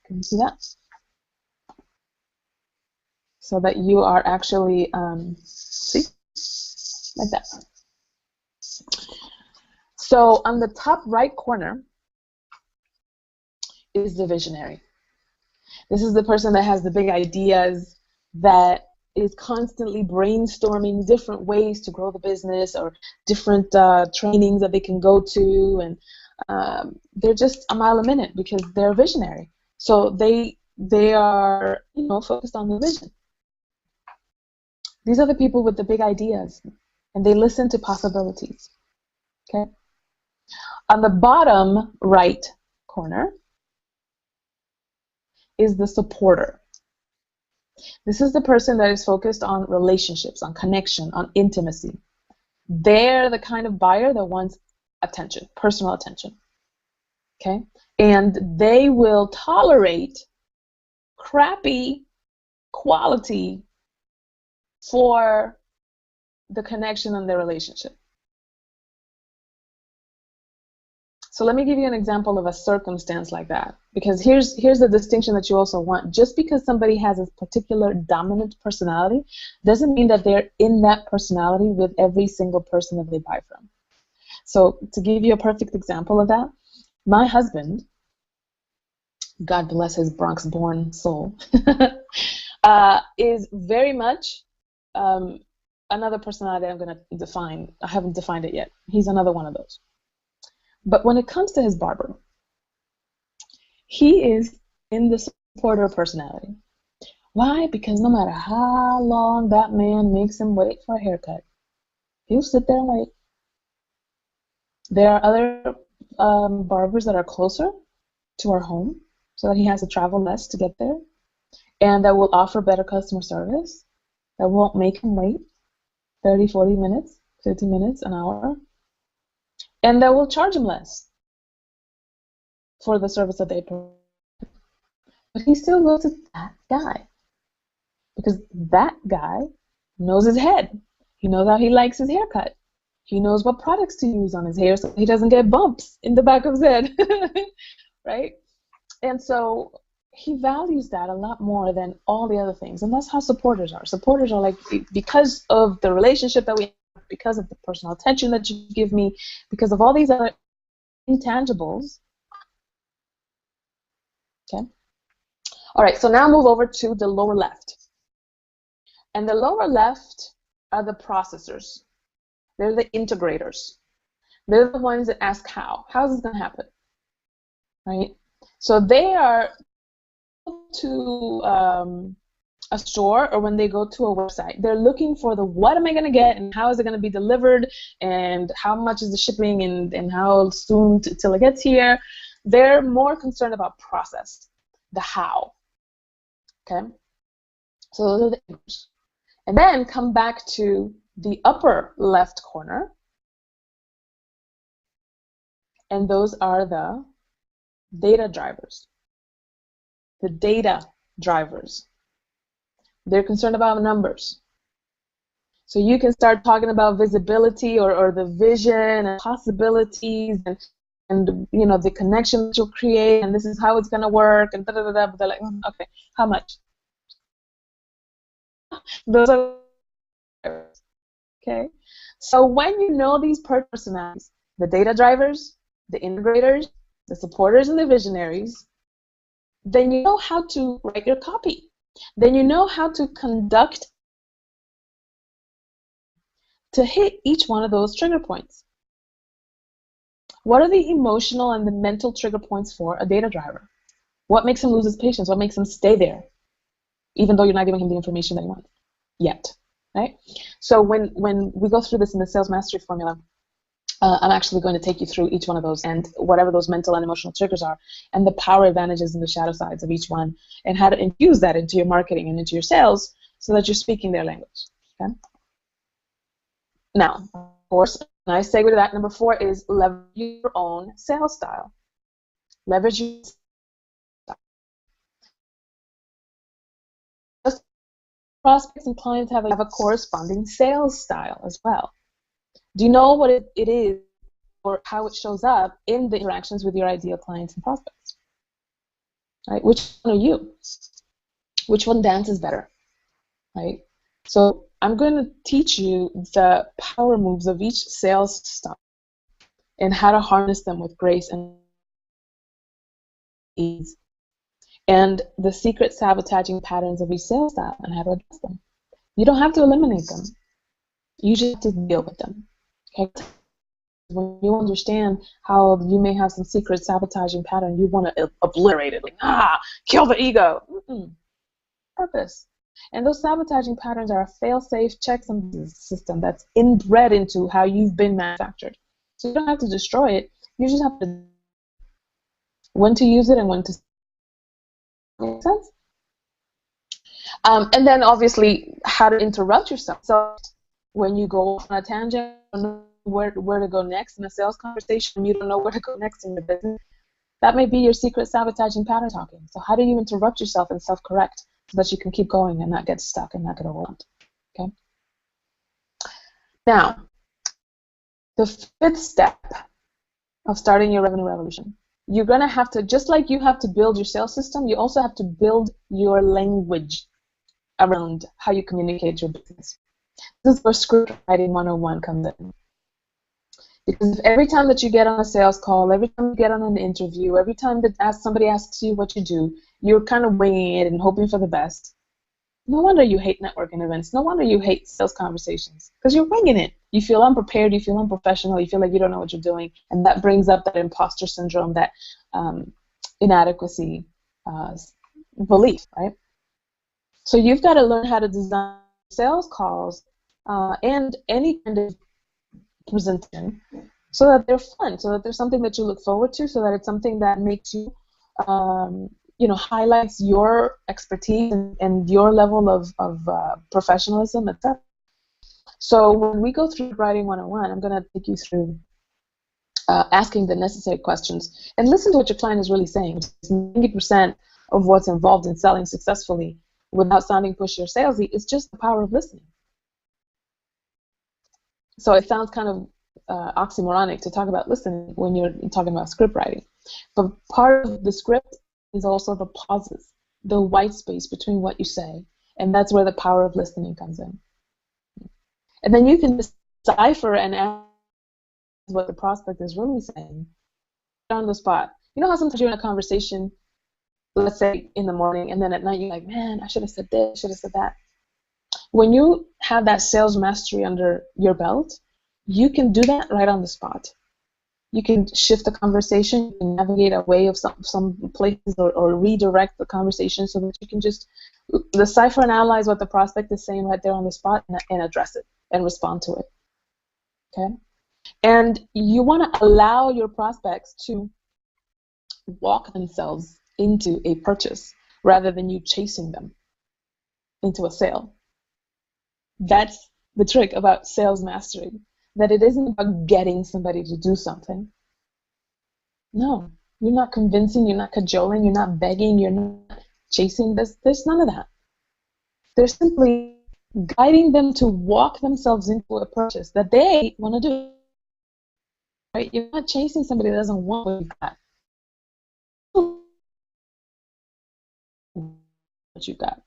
Can you see that? So that you are actually, see, like that. So on the top right corner is the visionary. This is the person that has the big ideas, that is constantly brainstorming different ways to grow the business or different trainings that they can go to, and they're just a mile a minute because they're visionary. So they are, focused on the vision. These are the people with the big ideas, and they listen to possibilities. Okay. On the bottom right corner is the supporter. This is the person that is focused on relationships, on connection, on intimacy. They're the kind of buyer that wants attention, personal attention. Okay? And they will tolerate crappy quality for the connection and the relationship. So let me give you an example of a circumstance like that, because here's the distinction that you also want. Just because somebody has a particular dominant personality doesn't mean that they're in that personality with every single person that they buy from. So to give you a perfect example of that, my husband, God bless his Bronx-born soul, is very much another personality I'm going to define. I haven't defined it yet. He's another one of those. But when it comes to his barber, he is in the supporter personality. Why? Because no matter how long that man makes him wait for a haircut, he'll sit there and wait. There are other barbers that are closer to our home, so that he has to travel less to get there, and that will offer better customer service, that won't make him wait 30, 40 minutes, 50 minutes, an hour, and that will charge him less for the service that they provide. But he still goes to that guy, because that guy knows his head. He knows how he likes his haircut. He knows what products to use on his hair so he doesn't get bumps in the back of his head, right? And so he values that a lot more than all the other things. And that's how supporters are. Supporters are like, because of the relationship that we have, because of the personal attention that you give me, because of all these other intangibles. Okay. All right, so now move over to the lower left. And the lower left are the processors. They're the integrators. They're the ones that ask how. How is this going to happen? Right? So they are to a store, or when they go to a website, they're looking for the what am I going to get, and how is it going to be delivered, and how much is the shipping, and how soon till it gets here. They're more concerned about process, the how. Okay? So those are the integrators. And then come back to the upper left corner, and those are the data drivers. The data drivers. They're concerned about numbers. So you can start talking about visibility or the vision and possibilities and you know the connection that you'll create, and this is how it's going to work, and da-da-da-da, but they're like, okay, how much? Those are okay. So when you know these personalities, the data drivers, the integrators, the supporters, and the visionaries, then you know how to write your copy. Then you know how to conduct to hit each one of those trigger points. What are the emotional and the mental trigger points for a data driver? What makes him lose his patience? What makes him stay there, even though you're not giving him the information that he wants yet, right? So when we go through this in the sales mastery formula, I'm actually going to take you through each one of those and whatever those mental and emotional triggers are, and the power advantages and the shadow sides of each one, and how to infuse that into your marketing and into your sales so that you're speaking their language. Okay? Now, of course, nice segue to that. Number 4 is leverage your own sales style. Leverage your style. Just prospects and clients have a corresponding sales style as well. Do you know what it is or how it shows up in the interactions with your ideal clients and prospects? Right? Which one are you? Which one dances better? Right? So I'm going to teach you the power moves of each sales style and how to harness them with grace and ease, and the secret sabotaging patterns of each sales style and how to address them. You don't have to eliminate them. You just have to deal with them. Okay? When you understand how you may have some secret sabotaging pattern, you want to obliterate it, like, kill the ego. Purpose. And those sabotaging patterns are a fail-safe checks and system that's inbred into how you've been manufactured. So you don't have to destroy it. You just have to when to use it and when to. Make sense? And then obviously how to interrupt yourself. So when you go on a tangent, you don't know where to go next in a sales conversation, you don't know where to go next in your business, that may be your secret sabotaging pattern talking. So how do you interrupt yourself and self-correct so that you can keep going and not get stuck and not get overwhelmed? Okay. Now, the 5th step of starting your revenue revolution. You're going to have to, just like you have to build your sales system, you also have to build your language around how you communicate your business. This is where script writing 101 comes in. Because if every time that you get on a sales call, every time you get on an interview, every time that somebody asks you what you do, you're kind of winging it and hoping for the best, no wonder you hate networking events. No wonder you hate sales conversations, because you're winging it. You feel unprepared, you feel unprofessional, you feel like you don't know what you're doing, and that brings up that imposter syndrome, that inadequacy belief, right? So you've got to learn how to design sales calls and any kind of presentation so that they're fun, so that there's something that you look forward to, so that it's something that makes you highlights your expertise and your level of professionalism, etc. So when we go through Writing 101, I'm going to take you through asking the necessary questions and listen to what your client is really saying. 90% of what's involved in selling successfully without sounding pushy or salesy is just the power of listening. So it sounds kind of oxymoronic to talk about listening when you're talking about script writing. But part of the script is also the pauses, the white space between what you say, and that's where the power of listening comes in. And then you can decipher and ask what the prospect is really saying on the spot. You know how sometimes you're in a conversation, let's say in the morning, and then at night you're like, man, I should have said this, should have said that. When you have that sales mastery under your belt, you can do that right on the spot. You can shift the conversation, you can navigate away of some places or redirect the conversation so that you can just decipher and analyze what the prospect is saying right there on the spot and address it and respond to it. Okay? And you want to allow your prospects to walk themselves into a purchase rather than you chasing them into a sale. That's the trick about sales mastery, that it isn't about getting somebody to do something. No, you're not convincing, you're not cajoling, you're not begging, you're not chasing. There's none of that. They're simply guiding them to walk themselves into a purchase that they want to do. Right? You're not chasing somebody that doesn't want what you got. What you got.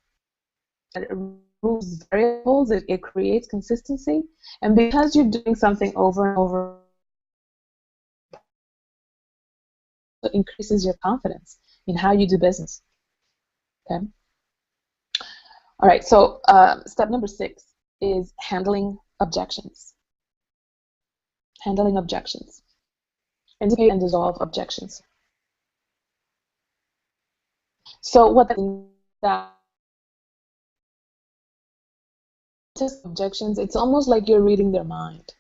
It removes variables, it creates consistency, and because you're doing something over and over, it increases your confidence in how you do business. Okay. All right. So step number 6 is handling objections. Handling objections. Anticipate and dissolve objections. So what that just objections, it's almost like you're reading their mind,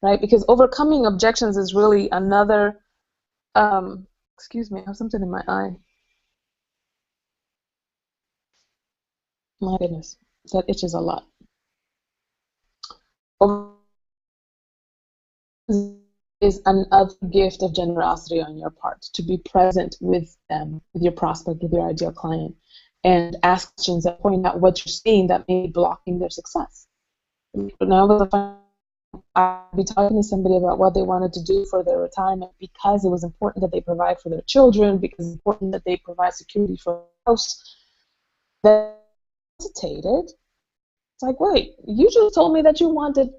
right? Because overcoming objections is really another. Excuse me, I have something in my eye. My goodness, that itches a lot. Is another gift of generosity on your part, to be present with them, with your prospect, with your ideal client, and ask questions that point out what you're seeing that may be blocking their success. Now, I'll be talking to somebody about what they wanted to do for their retirement because it was important that they provide for their children, because it's important that they provide security for their house. They hesitated. It's like, wait, you just told me that you wanted,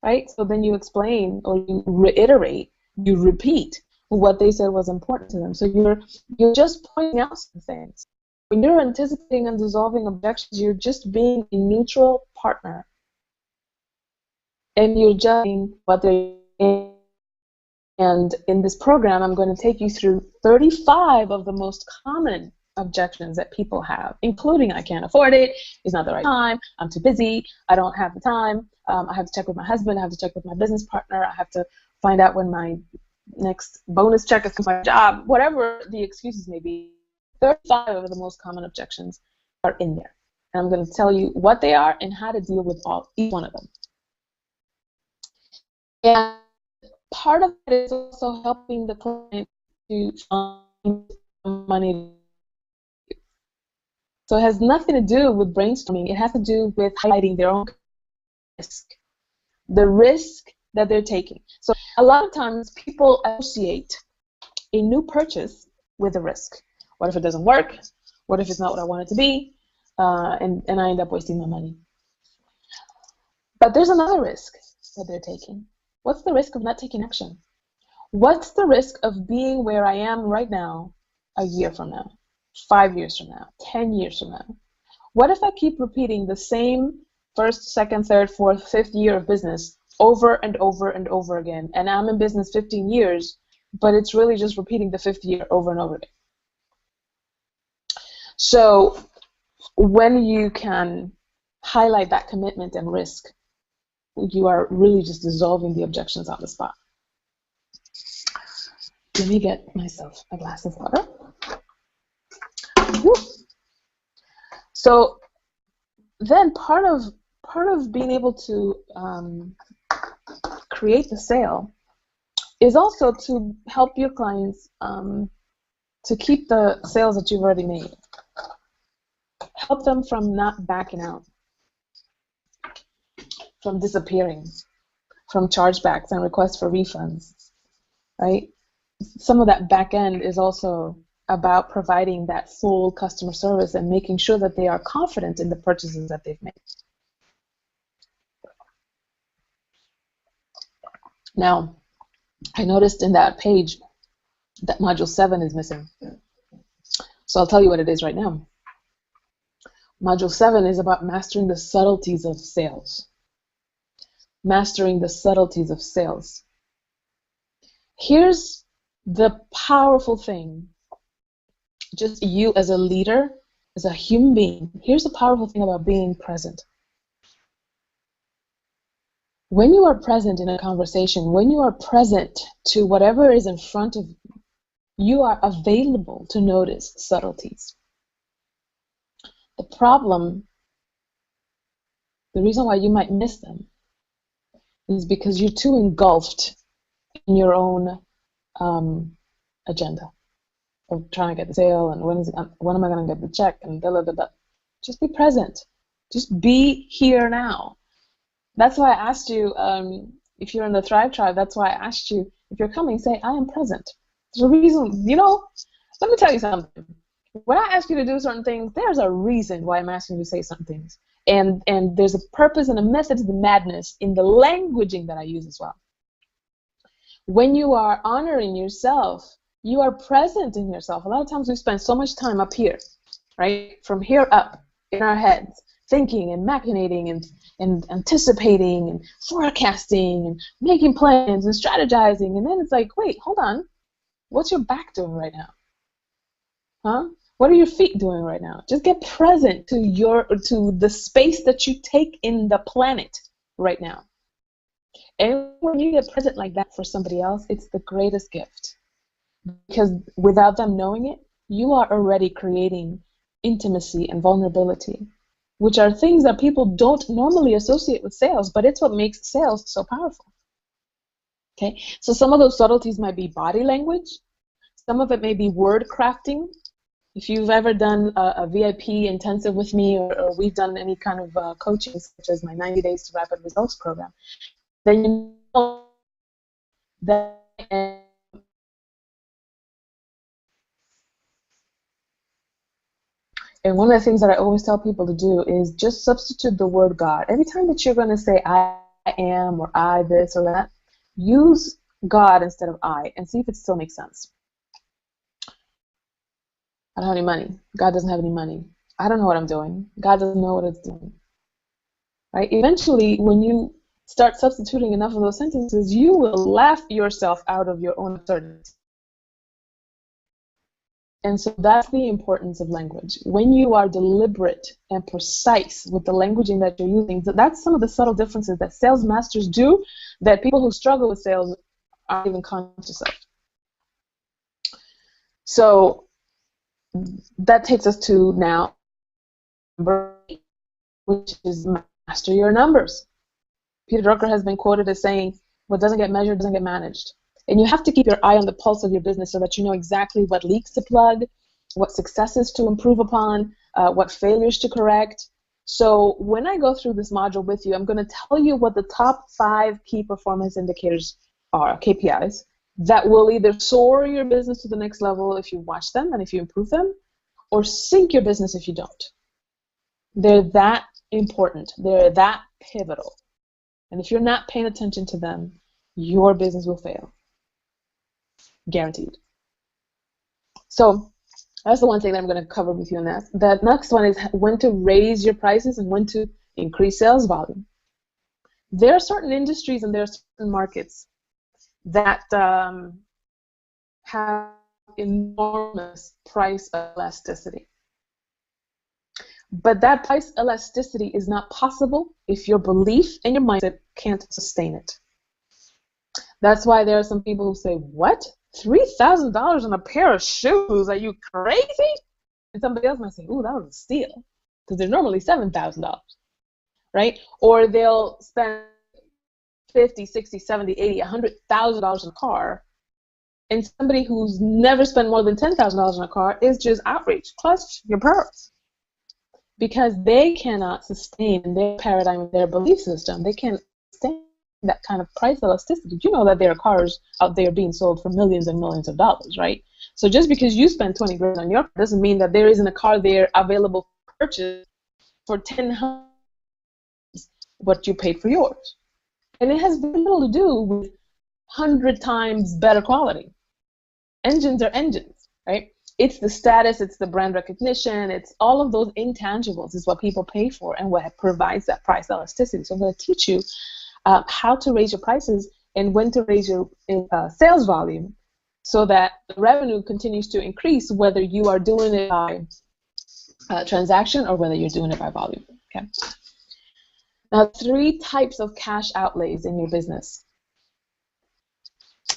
right? So then you explain, or you reiterate, you repeat what they said was important to them. So you're just pointing out some things. When you're anticipating and dissolving objections, you're just being a neutral partner. And you're judging what they're doing. And in this program, I'm going to take you through 35 of the most common objections that people have, including I can't afford it, it's not the right time, I'm too busy, I don't have the time, I have to check with my husband, I have to check with my business partner, I have to find out when my next bonus check is from my job, whatever the excuses may be. 35 of the most common objections are in there. And I'm going to tell you what they are and how to deal with each one of them. And part of it is also helping the client to find money. So it has nothing to do with brainstorming. It has to do with highlighting their own risk. The risk that they're taking. So a lot of times people associate a new purchase with a risk. What if it doesn't work? What if it's not what I want it to be? And I end up wasting my money. But there's another risk that they're taking. What's the risk of not taking action? What's the risk of being where I am right now a year from now, 5 years from now, 10 years from now? What if I keep repeating the same first, second, third, fourth, fifth year of business over and over and over again, and I'm in business 15 years, but it's really just repeating the fifth year over and over again? So when you can highlight that commitment and risk, you are really just dissolving the objections on the spot. Let me get myself a glass of water. Woo. So then part of being able to create the sale is also to help your clients to keep the sales that you've already made. Help them from not backing out, from disappearing, from chargebacks and requests for refunds, right? Some of that back end is also about providing that full customer service and making sure that they are confident in the purchases that they've made. Now, I noticed in that page that module 7 is missing. So I'll tell you what it is right now. Module 7 is about mastering the subtleties of sales. Mastering the subtleties of sales. Here's the powerful thing. Just you as a leader, as a human being, here's the powerful thing about being present. When you are present in a conversation, when you are present to whatever is in front of you, you are available to notice subtleties. The problem, the reason why you might miss them, is because you're too engulfed in your own agenda of trying to get the sale and when am I going to get the check and da da da da. Just be present. Just be here now. That's why I asked you, if you're in the Thrive Tribe, that's why I asked you, if you're coming, say, I am present. There's a reason, let me tell you something. When I ask you to do certain things, there's a reason why I'm asking you to say certain things. And there's a purpose and a method to the madness in the languaging that I use as well. When you are honoring yourself, you are present in yourself. A lot of times we spend so much time up here, right? From here up in our heads, thinking and machinating and anticipating and forecasting and making plans and strategizing. And then it's like, wait, hold on. What's your back doing right now? Huh? What are your feet doing right now? Just get present to the space that you take in the planet right now. And when you get present like that for somebody else, it's the greatest gift. Because without them knowing it, you are already creating intimacy and vulnerability, which are things that people don't normally associate with sales, but it's what makes sales so powerful. Okay, so some of those subtleties might be body language. Some of it may be word crafting. If you've ever done a VIP intensive with me, or we've done any kind of coaching, such as my 90 Days to Rapid Results program, then you know that. And one of the things that I always tell people to do is just substitute the word God. Every time that you're going to say I am or I this or that, use God instead of I and see if it still makes sense. I don't have any money. God doesn't have any money. I don't know what I'm doing. God doesn't know what it's doing. Right? Eventually, when you start substituting enough of those sentences, you will laugh yourself out of your own absurdity. And so that's the importance of language. When you are deliberate and precise with the languaging that you're using, that's some of the subtle differences that sales masters do that people who struggle with sales aren't even conscious of. So that takes us to now number 8, which is master your numbers. Peter Drucker has been quoted as saying, what doesn't get measured doesn't get managed. And you have to keep your eye on the pulse of your business so that you know exactly what leaks to plug, what successes to improve upon, what failures to correct, So when I go through this module with you, I'm going to tell you what the top 5 key performance indicators are, KPIs, that will either soar your business to the next level if you watch them and if you improve them, or sink your business if you don't. They're that important. They're that pivotal. And if you're not paying attention to them, your business will fail. Guaranteed. So that's the one thing that I'm going to cover with you on that. The next one is when to raise your prices and when to increase sales volume. There are certain industries and there are certain markets that have enormous price elasticity. But that price elasticity is not possible if your belief and your mindset can't sustain it. That's why there are some people who say, what? $3,000 on a pair of shoes? Are you crazy? And somebody else might say, ooh, that was a steal. Because they're normally $7,000, right? Or they'll spend $50, $60, $70, $80, $100,000 on a car. And somebody who's never spent more than $10,000 on a car is just outraged. Clutch your pearls. Because they cannot sustain their paradigm, their belief system. They can't sustain that kind of price elasticity. You know that there are cars out there being sold for millions and millions of dollars, right? So just because you spend 20 grand on your car doesn't mean that there isn't a car there available for purchase for 10 times what you paid for yours. And it has very little to do with 100 times better quality. Engines are engines, right? It's the status, it's the brand recognition, it's all of those intangibles is what people pay for and what provides that price elasticity. So I'm going to teach you how to raise your prices and when to raise your sales volume so that the revenue continues to increase whether you are doing it by transaction or whether you're doing it by volume. Okay. Now, 3 types of cash outlays in your business,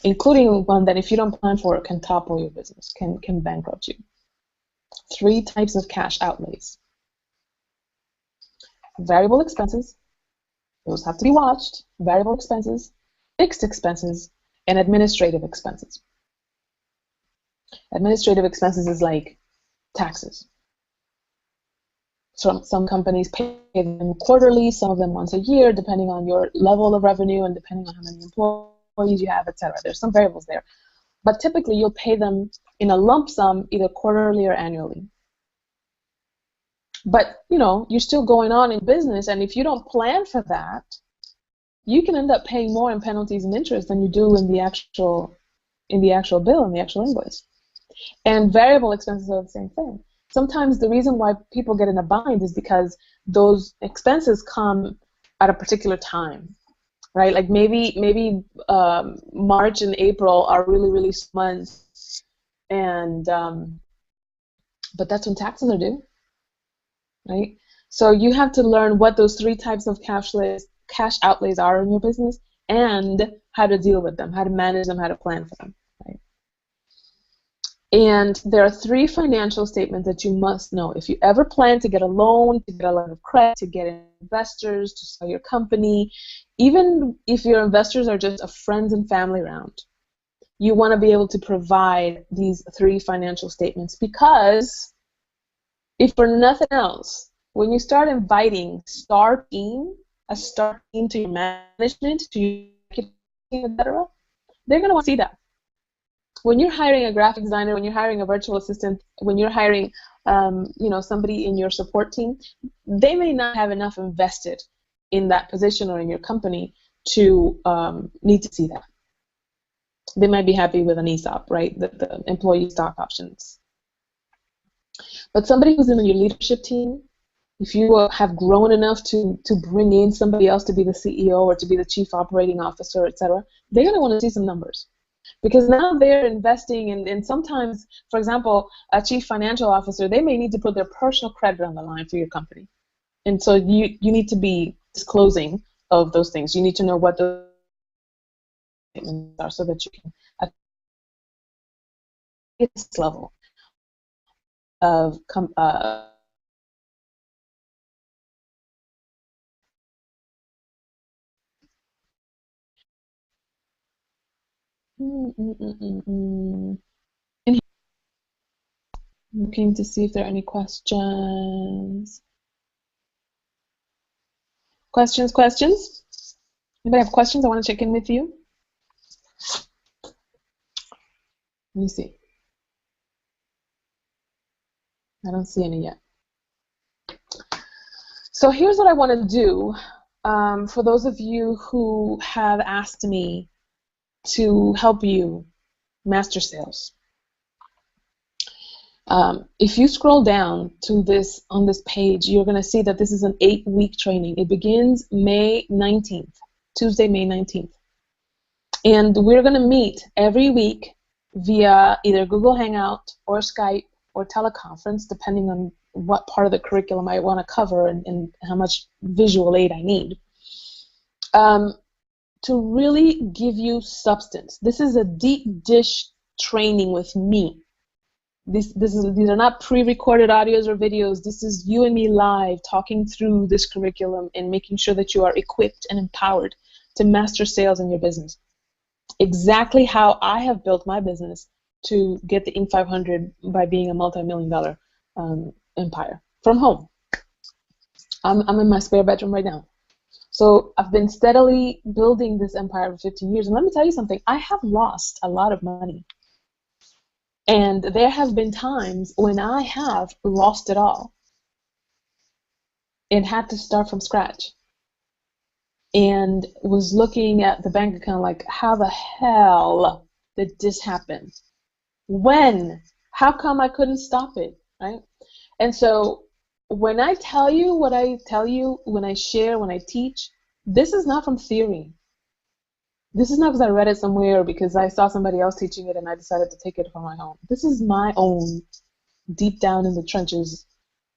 including one that if you don't plan for it can topple your business, can bankrupt you. 3 types of cash outlays. Variable expenses, those have to be watched. Variable expenses, fixed expenses, and administrative expenses. Administrative expenses is like taxes. Some companies pay them quarterly, some of them once a year, depending on your level of revenue and depending on how many employees you have, etc. There's some variables there. But typically, you'll pay them in a lump sum, either quarterly or annually. But, you know, you're still going on in business, and if you don't plan for that, you can end up paying more in penalties and interest than you do in the actual bill, in the actual invoice. And variable expenses are the same thing. Sometimes the reason why people get in a bind is because those expenses come at a particular time, right? Like maybe March and April are really, really slow months, and but that's when taxes are due, right? So you have to learn what those 3 types of cash outlays are in your business and how to deal with them, how to manage them, how to plan for them, right? And there are 3 financial statements that you must know. If you ever plan to get a loan, to get a line of credit, to get investors, to sell your company, even if your investors are just a friends and family round, you want to be able to provide these 3 financial statements because if for nothing else, when you start inviting a star team to your management, to your team, etc., they're going to want to see that. When you're hiring a graphic designer, when you're hiring a virtual assistant, when you're hiring somebody in your support team, they may not have enough invested in that position or in your company to need to see that. They might be happy with an ESOP, right? The employee stock options. But somebody who's in your leadership team, if you have grown enough to bring in somebody else to be the CEO or to be the chief operating officer, etc., they're going to want to see some numbers. Because now they're investing in sometimes, for example, a chief financial officer, they may need to put their personal credit on the line for your company. And so you need to be disclosing of those things. You need to know what those statements are so that you can at this level of looking to see if there are any questions. Questions, questions? Anybody have questions? I want to check in with you. Let me see. I don't see any yet. So here's what I want to do. For those of you who have asked me to help you master sales, if you scroll down to this on this page, you're going to see that this is an 8-week training. It begins May 19th, Tuesday, May 19th. And we're going to meet every week via either Google Hangout or Skype or teleconference, depending on what part of the curriculum I want to cover and how much visual aid I need, to really give you substance. This is a deep dish training with me. These are not pre-recorded audios or videos. This is you and me live talking through this curriculum and making sure that you are equipped and empowered to master sales in your business. Exactly how I have built my business to get the Inc. 500 by being a multi-million-dollar empire from home. I'm in my spare bedroom right now. So I've been steadily building this empire for 15 years. And let me tell you something, I have lost a lot of money. And there have been times when I have lost it all and had to start from scratch and was looking at the bank account like, how the hell did this happen? When? How come I couldn't stop it, right? And so when I tell you what I tell you, when I share, when I teach, this is not from theory. This is not because I read it somewhere or because I saw somebody else teaching it and I decided to take it for my own. This is my own, deep down in the trenches,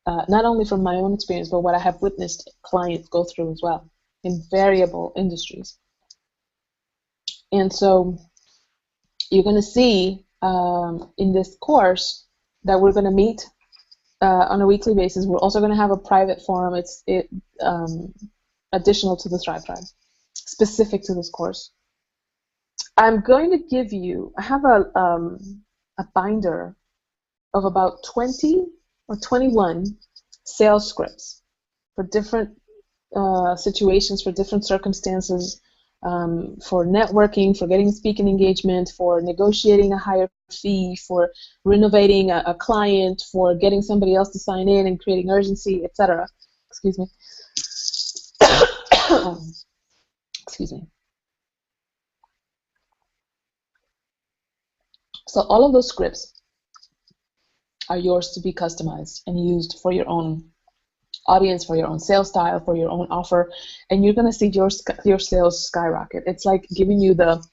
not only from my own experience, but what I have witnessed clients go through as well in variable industries. And so you're going to see in this course that we're going to meet on a weekly basis. We're also going to have a private forum. It's additional to the Thrive Tribe, specific to this course. I'm going to give you, I have a binder of about 20 or 21 sales scripts for different situations, for different circumstances, for networking, for getting a speaking engagement, for negotiating a higher fee, for renovating a client, for getting somebody else to sign in and creating urgency, etc. Excuse me. Excuse me. So all of those scripts are yours to be customized and used for your own audience, for your own sales style, for your own offer, and you're going to see your sales skyrocket. It's like giving you the,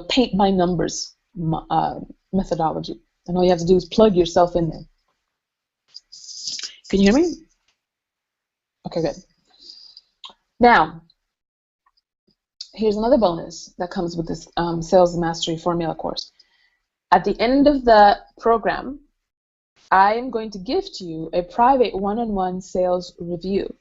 paint by numbers methodology, and all you have to do is plug yourself in there. Can you hear me? Okay, good. Now, here's another bonus that comes with this Sales Mastery Formula course. At the end of the program, I am going to gift you a private one-on-one sales review.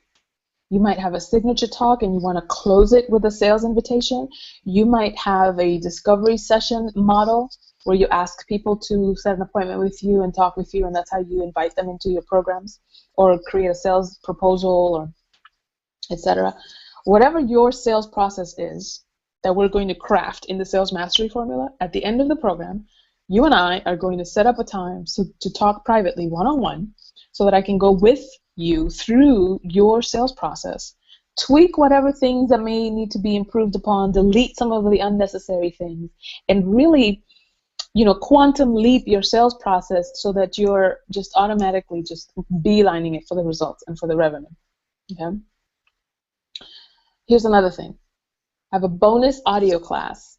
You might have a signature talk and you want to close it with a sales invitation. You might have a discovery session model where you ask people to set an appointment with you and talk with you, and that's how you invite them into your programs, or create a sales proposal, or etc. Whatever your sales process is that we're going to craft in the Sales Mastery Formula, at the end of the program, you and I are going to set up a time to talk privately, one-on-one, so that I can go with you through your sales process, tweak whatever things that may need to be improved upon, delete some of the unnecessary things, and really, quantum leap your sales process so that you're just automatically just beelining it for the results and for the revenue. Okay? Here's another thing. I have a bonus audio class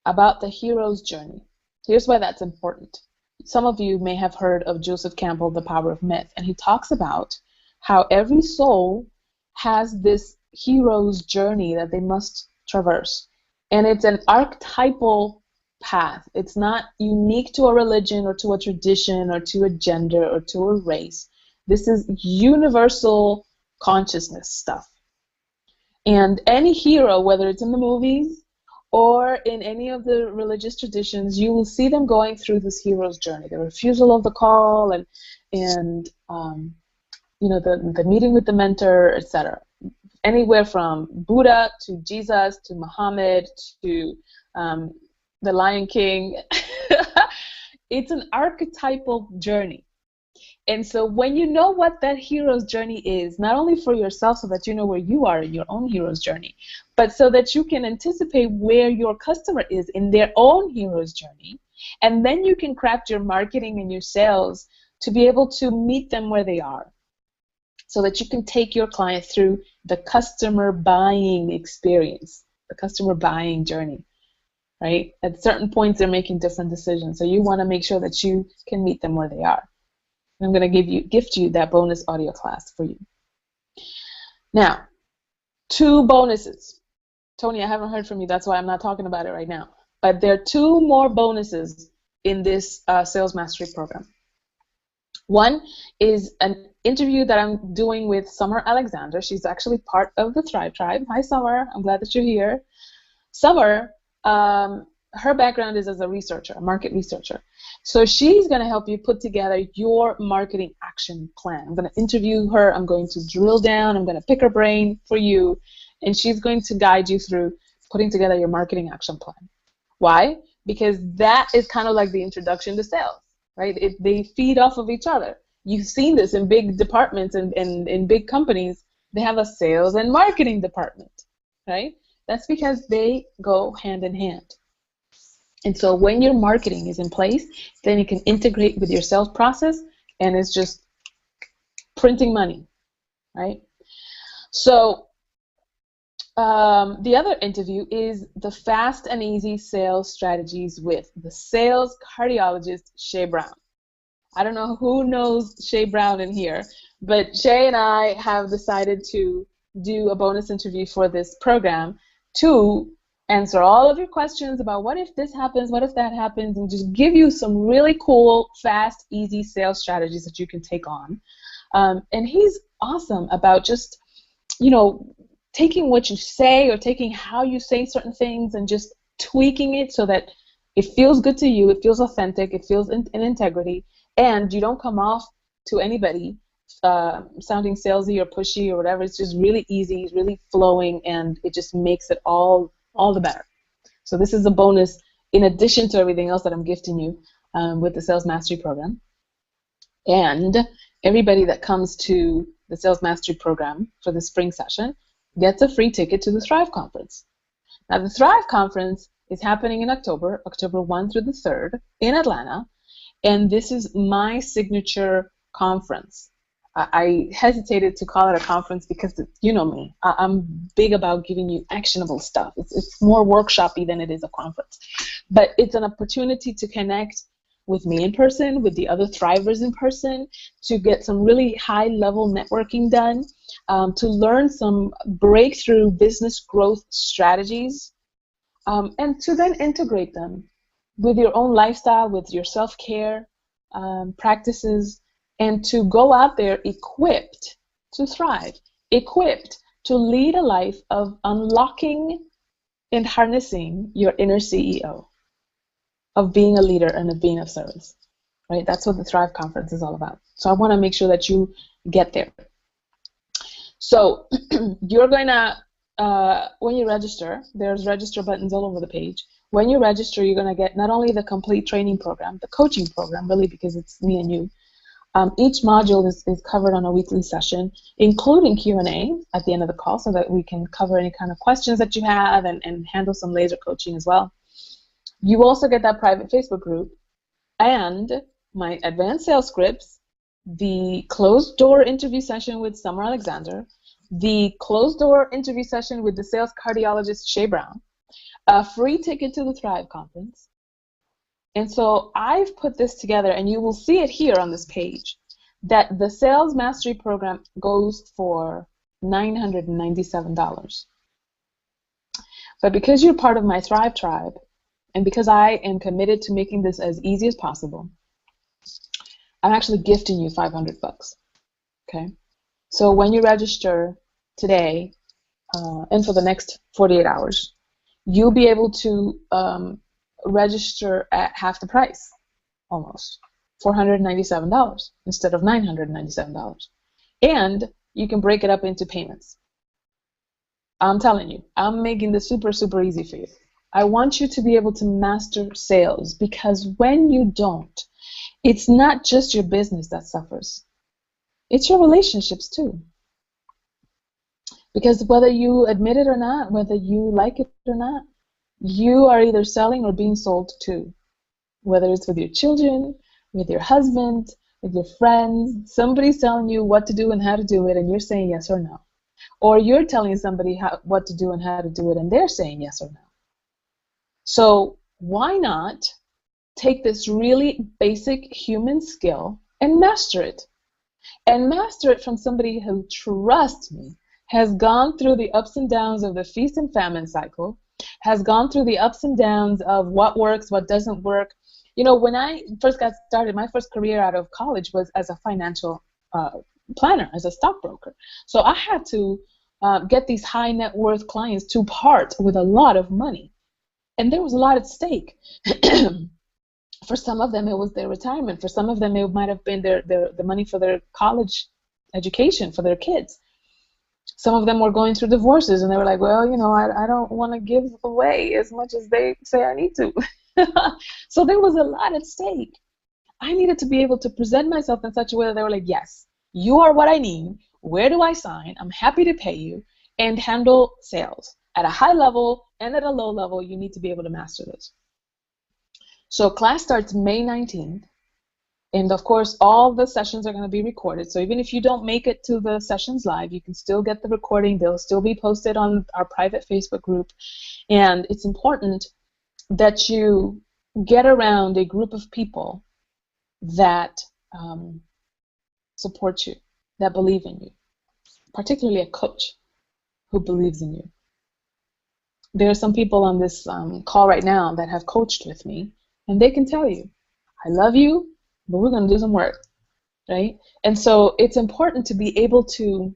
about the hero's journey. Here's why that's important. Some of you may have heard of Joseph Campbell, The Power of Myth, and he talks about how every soul has this hero's journey that they must traverse. And it's an archetypal path. It's not unique to a religion or to a tradition or to a gender or to a race. This is universal consciousness stuff. And any hero, whether it's in the movies or in any of the religious traditions, you will see them going through this hero's journey, the refusal of the call, and the meeting with the mentor, etc. anywhere from Buddha to Jesus to Muhammad to the Lion King. It's an archetypal journey. And so when you know what that hero's journey is, not only for yourself so that you know where you are in your own hero's journey, but so that you can anticipate where your customer is in their own hero's journey, and then you can craft your marketing and your sales to be able to meet them where they are, so that you can take your client through the customer buying experience, the customer buying journey, right? At certain points, they're making different decisions, so you want to make sure that you can meet them where they are. I'm going to gift you that bonus audio class for you. Now, 2 bonuses. Tony, I haven't heard from you. That's why I'm not talking about it right now. But there are 2 more bonuses in this Sales Mastery program. One is an interview that I'm doing with Summer Alexander. She's actually part of the Thrive Tribe. Hi, Summer. I'm glad that you're here. Summer, her background is as a researcher, a market researcher. So she's going to help you put together your marketing action plan. I'm going to interview her. I'm going to drill down. I'm going to pick her brain for you. And she's going to guide you through putting together your marketing action plan. Why? Because that is kind of like the introduction to sales, right? They feed off of each other. You've seen this in big departments and in big companies. They have a sales and marketing department, right? That's because they go hand in hand. And so when your marketing is in place, then you can integrate with your sales process, and it's just printing money, right? So the other interview is the Fast and Easy Sales Strategies with the sales cardiologist, Shay Brown. I don't know who knows Shay Brown in here, but Shay and I have decided to do a bonus interview for this program to answer all of your questions about what if this happens, what if that happens, and just give you some really cool, fast, easy sales strategies that you can take on. And he's awesome about just, you know, taking what you say or taking how you say certain things and just tweaking it so that it feels good to you, it feels authentic, it feels in integrity, and you don't come off to anybody sounding salesy or pushy or whatever. It's just really easy, really flowing, and it just makes it all the better. So this is a bonus in addition to everything else that I'm gifting you with the Sales Mastery Program. And everybody that comes to the Sales Mastery Program for the spring session gets a free ticket to the Thrive Conference. Now, the Thrive Conference is happening in October 1 through the 3rd in Atlanta, and this is my signature conference. I hesitated to call it a conference because, you know me, I'm big about giving you actionable stuff. It's more workshopy than it is a conference. But it's an opportunity to connect with me in person, with the other Thrivers in person, to get some really high-level networking done, to learn some breakthrough business growth strategies, and to then integrate them with your own lifestyle, with your self-care practices, and to go out there equipped to thrive, equipped to lead a life of unlocking and harnessing your inner CEO, of being a leader and of being of service, right? That's what the Thrive Conference is all about. So I want to make sure that you get there. So you're going to, when you register, there's register buttons all over the page. When you register, you're going to get not only the complete training program, the coaching program, really, because it's me and you. Each module is covered on a weekly session, including Q&A at the end of the call, so that we can cover any kind of questions that you have and handle some laser coaching as well. You also get that private Facebook group and my advanced sales scripts, the closed door interview session with Summer Alexander, the closed door interview session with the sales cardiologist Shay Brown, a free ticket to the Thrive Conference. And so I've put this together, and you will see it here on this page, that the Sales Mastery Program goes for $997. But because you're part of my Thrive Tribe, and because I am committed to making this as easy as possible, I'm actually gifting you $500, okay? So when you register today, and for the next 48 hours, you'll be able to register at half the price, almost, $497 instead of $997. And you can break it up into payments. I'm telling you, I'm making this super, super easy for you. I want you to be able to master sales, because when you don't, it's not just your business that suffers. It's your relationships too. Because whether you admit it or not, whether you like it or not, you are either selling or being sold to. Whether it's with your children, with your husband, with your friends, somebody's telling you what to do and how to do it, and you're saying yes or no. Or you're telling somebody what to do and how to do it, and they're saying yes or no. So why not take this really basic human skill and master it? And master it from somebody who, trust me, has gone through the ups and downs of the feast and famine cycle, has gone through the ups and downs of what works, what doesn't work. You know, when I first got started, my first career out of college was as a financial planner, as a stockbroker. So I had to get these high net worth clients to part with a lot of money. And there was a lot at stake. For some of them, it was their retirement. For some of them, it might have been the money for their college education for their kids. Some of them were going through divorces, and they were like, well, you know, I don't want to give away as much as they say I need to. So there was a lot at stake. I needed to be able to present myself in such a way that they were like, yes, you are what I need. Where do I sign? I'm happy to pay you, and handle sales. At a high level and at a low level, you need to be able to master this. So class starts May 19th. And of course, all the sessions are going to be recorded. So even if you don't make it to the sessions live, you can still get the recording. They'll still be posted on our private Facebook group. And it's important that you get around a group of people that support you, that believe in you, particularly a coach who believes in you. There are some people on this call right now that have coached with me, and they can tell you, I love you, but we're going to do some work, right? And so it's important to be able to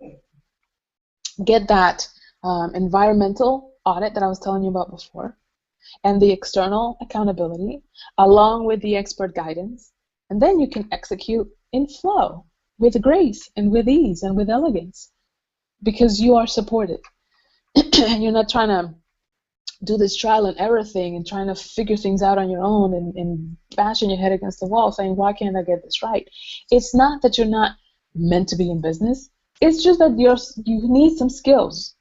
get that environmental audit that I was telling you about before, and the external accountability, along with the expert guidance, and then you can execute in flow, with grace and with ease and with elegance, because you are supported. And you're not trying to do this trial and error thing and trying to figure things out on your own and bashing your head against the wall saying, why can't I get this right? It's not that you're not meant to be in business. It's just that you need some skills.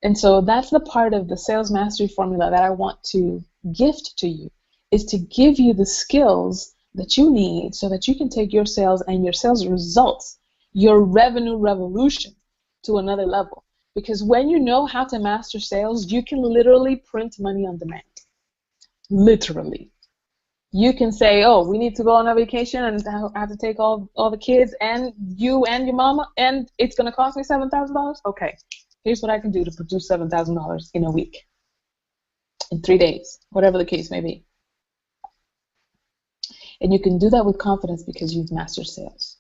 And so that's the part of the sales mastery formula that I want to gift to you, is to give you the skills that you need so that you can take your sales and your sales results, your revenue revolution, to another level. Because when you know how to master sales, you can literally print money on demand. Literally. You can say, oh, we need to go on a vacation and I have to take all the kids and you and your mama, and it's going to cost me $7,000? Okay, here's what I can do to produce $7,000 in a week, in 3 days, whatever the case may be. And you can do that with confidence because you've mastered sales.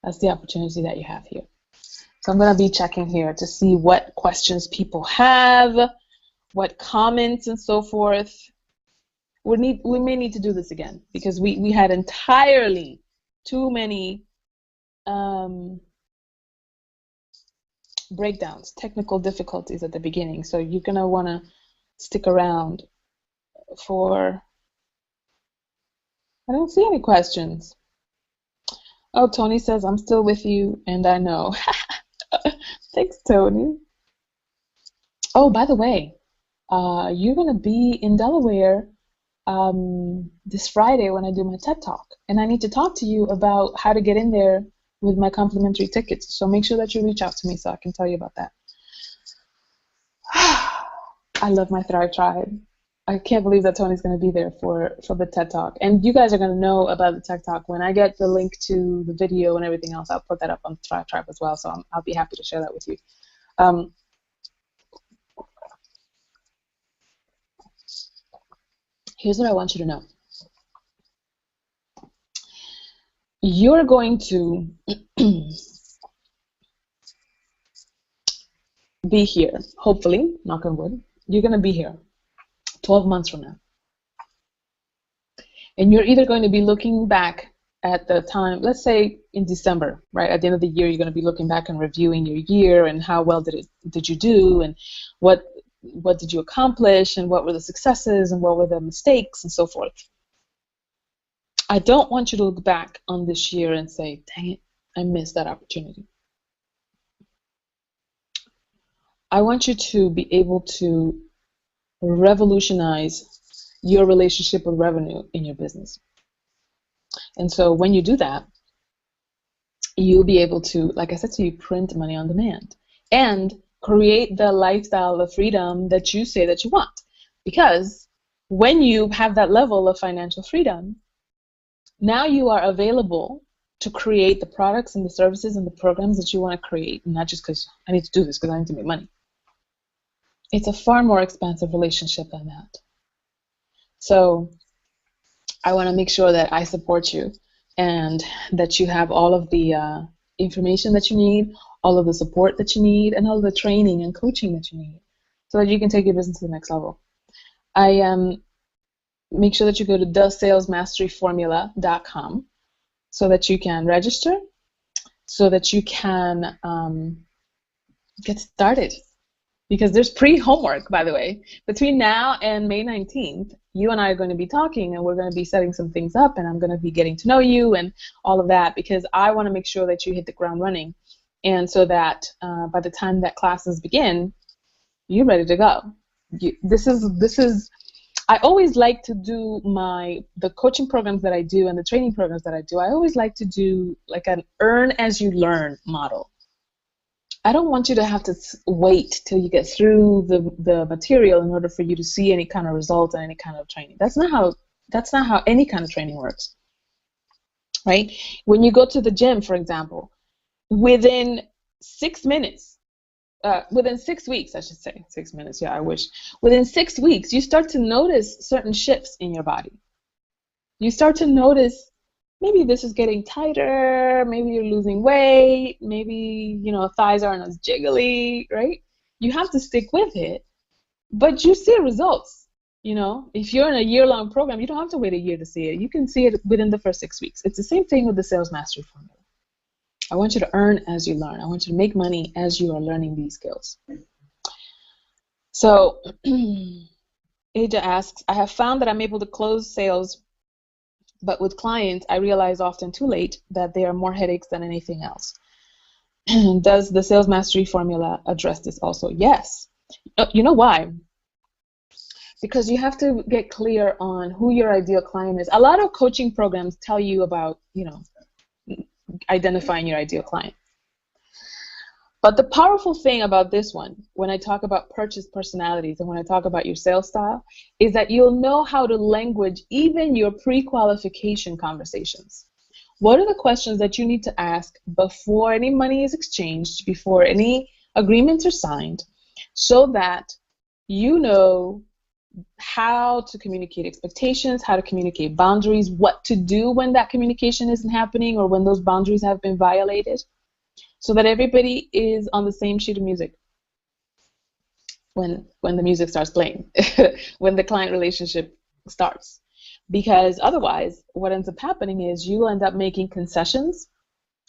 That's the opportunity that you have here. So I'm going to be checking here to see what questions people have, what comments and so forth. We may need to do this again because we had entirely too many breakdowns, technical difficulties at the beginning. So you're going to want to stick around for... I don't see any questions. Oh, Tony says, I'm still with you, and I know. Thanks, Tony. Oh, by the way, you're going to be in Delaware this Friday when I do my TED Talk, and I need to talk to you about how to get in there with my complimentary tickets. So make sure that you reach out to me so I can tell you about that. I love my Thrive Tribe. I can't believe that Tony's going to be there for the TED Talk. And you guys are going to know about the TED Talk. When I get the link to the video and everything else, I'll put that up on Thrive Tribe as well, so I'll be happy to share that with you. Here's what I want you to know. You're going to be here, hopefully, knock on wood. You're going to be here 12 months from now. And you're either going to be looking back at the time, let's say in December, right? At the end of the year, you're going to be looking back and reviewing your year and how well did you do, and what did you accomplish, and what were the successes, and what were the mistakes, and so forth. I don't want you to look back on this year and say, dang it, I missed that opportunity. I want you to be able to revolutionize your relationship with revenue in your business. And so when you do that, you'll be able to, like I said to you, print money on demand and create the lifestyle of freedom that you say that you want. Because when you have that level of financial freedom, now you are available to create the products and the services and the programs that you want to create, not just because I need to do this because I need to make money. It's a far more expansive relationship than that. So I want to make sure that I support you and that you have all of the information that you need, all of the support that you need, and all of the training and coaching that you need so that you can take your business to the next level. I make sure that you go to thesalesmasteryformula.com so that you can register, so that you can get started. Because there's pre-homework, by the way. Between now and May 19th, you and I are going to be talking, and we're going to be setting some things up, and I'm going to be getting to know you and all of that, because I want to make sure that you hit the ground running, and so that by the time that classes begin, you're ready to go. This is. I always like to do the coaching programs that I do and the training programs that I do. I always like to do like an earn as you learn model. I don't want you to have to wait till you get through the material in order for you to see any kind of result and any kind of training. That's not how any kind of training works, right? When you go to the gym, for example, within 6 minutes, within 6 weeks, I should say, 6 minutes, yeah, I wish. Within 6 weeks, you start to notice certain shifts in your body. You start to notice, maybe this is getting tighter, maybe you're losing weight, maybe, thighs aren't as jiggly, right? You have to stick with it, but you see results. If you're in a year-long program, you don't have to wait a year to see it. You can see it within the first 6 weeks. It's the same thing with the Sales Mastery Formula. I want you to earn as you learn. I want you to make money as you are learning these skills. So, Aja asks, I have found that I'm able to close sales, but with clients, I realize often too late that they are more headaches than anything else. Does the Sales Mastery Formula address this also? Yes. You know why? Because you have to get clear on who your ideal client is. A lot of coaching programs tell you about, identifying your ideal client. But the powerful thing about this one, when I talk about purchase personalities and when I talk about your sales style, is that you'll know how to language even your pre-qualification conversations. What are the questions that you need to ask before any money is exchanged, before any agreements are signed, so that you know how to communicate expectations, how to communicate boundaries, what to do when that communication isn't happening or when those boundaries have been violated, so that everybody is on the same sheet of music when the music starts playing, when the client relationship starts. Because otherwise, what ends up happening is you end up making concessions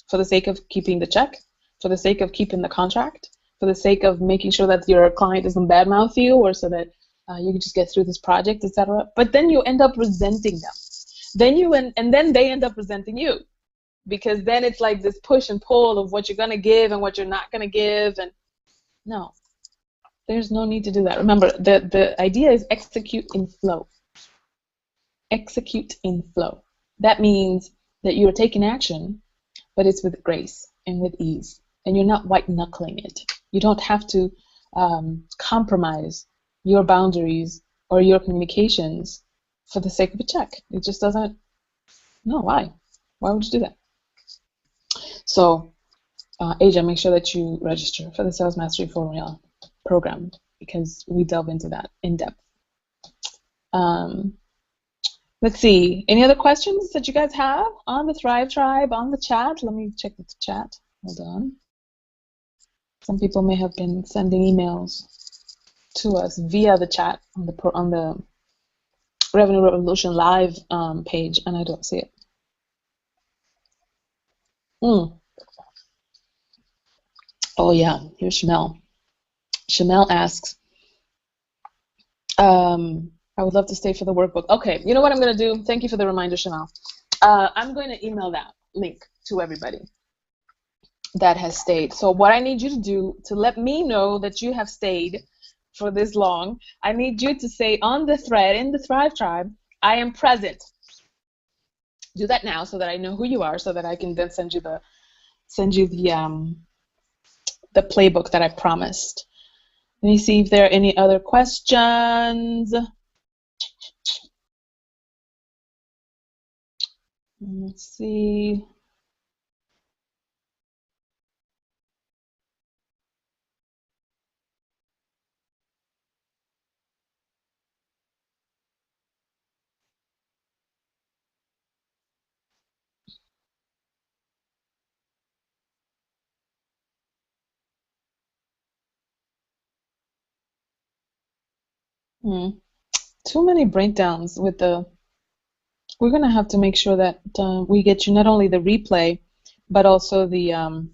for the sake of keeping the check, for the sake of keeping the contract, for the sake of making sure that your client doesn't badmouth you, or so that you can just get through this project, etc. But then you end up resenting them. And then they end up resenting you, because then it's like this push and pull of what you're going to give and what you're not going to give. And no, there's no need to do that. Remember, the idea is execute in flow. Execute in flow. That means that you're taking action, but it's with grace and with ease, and you're not white knuckling it. You don't have to compromise your boundaries or your communications for the sake of a check. It just doesn't. No, why? Why would you do that? So, Aja, make sure that you register for the Sales Mastery Formula program, because we delve into that in depth. Let's see. Any other questions that you guys have on the Thrive Tribe, on the chat? Let me check the chat. Hold on. Some people may have been sending emails to us via the chat on the Revenue Revolution Live page, and I don't see it. Mm. Oh yeah, here's Shamel. Shamel asks, I would love to stay for the workbook. Okay, you know what I'm going to do? Thank you for the reminder, Shamel. I'm going to email that link to everybody that has stayed. So what I need you to do to let me know that you have stayed for this long, I need you to say on the thread in the Thrive Tribe, I am present. Do that now so that I know who you are, so that I can then send you the playbook that I promised. Let me see if there are any other questions. Let's see. Too many breakdowns with the. We're gonna have to make sure that we get you not only the replay, but also the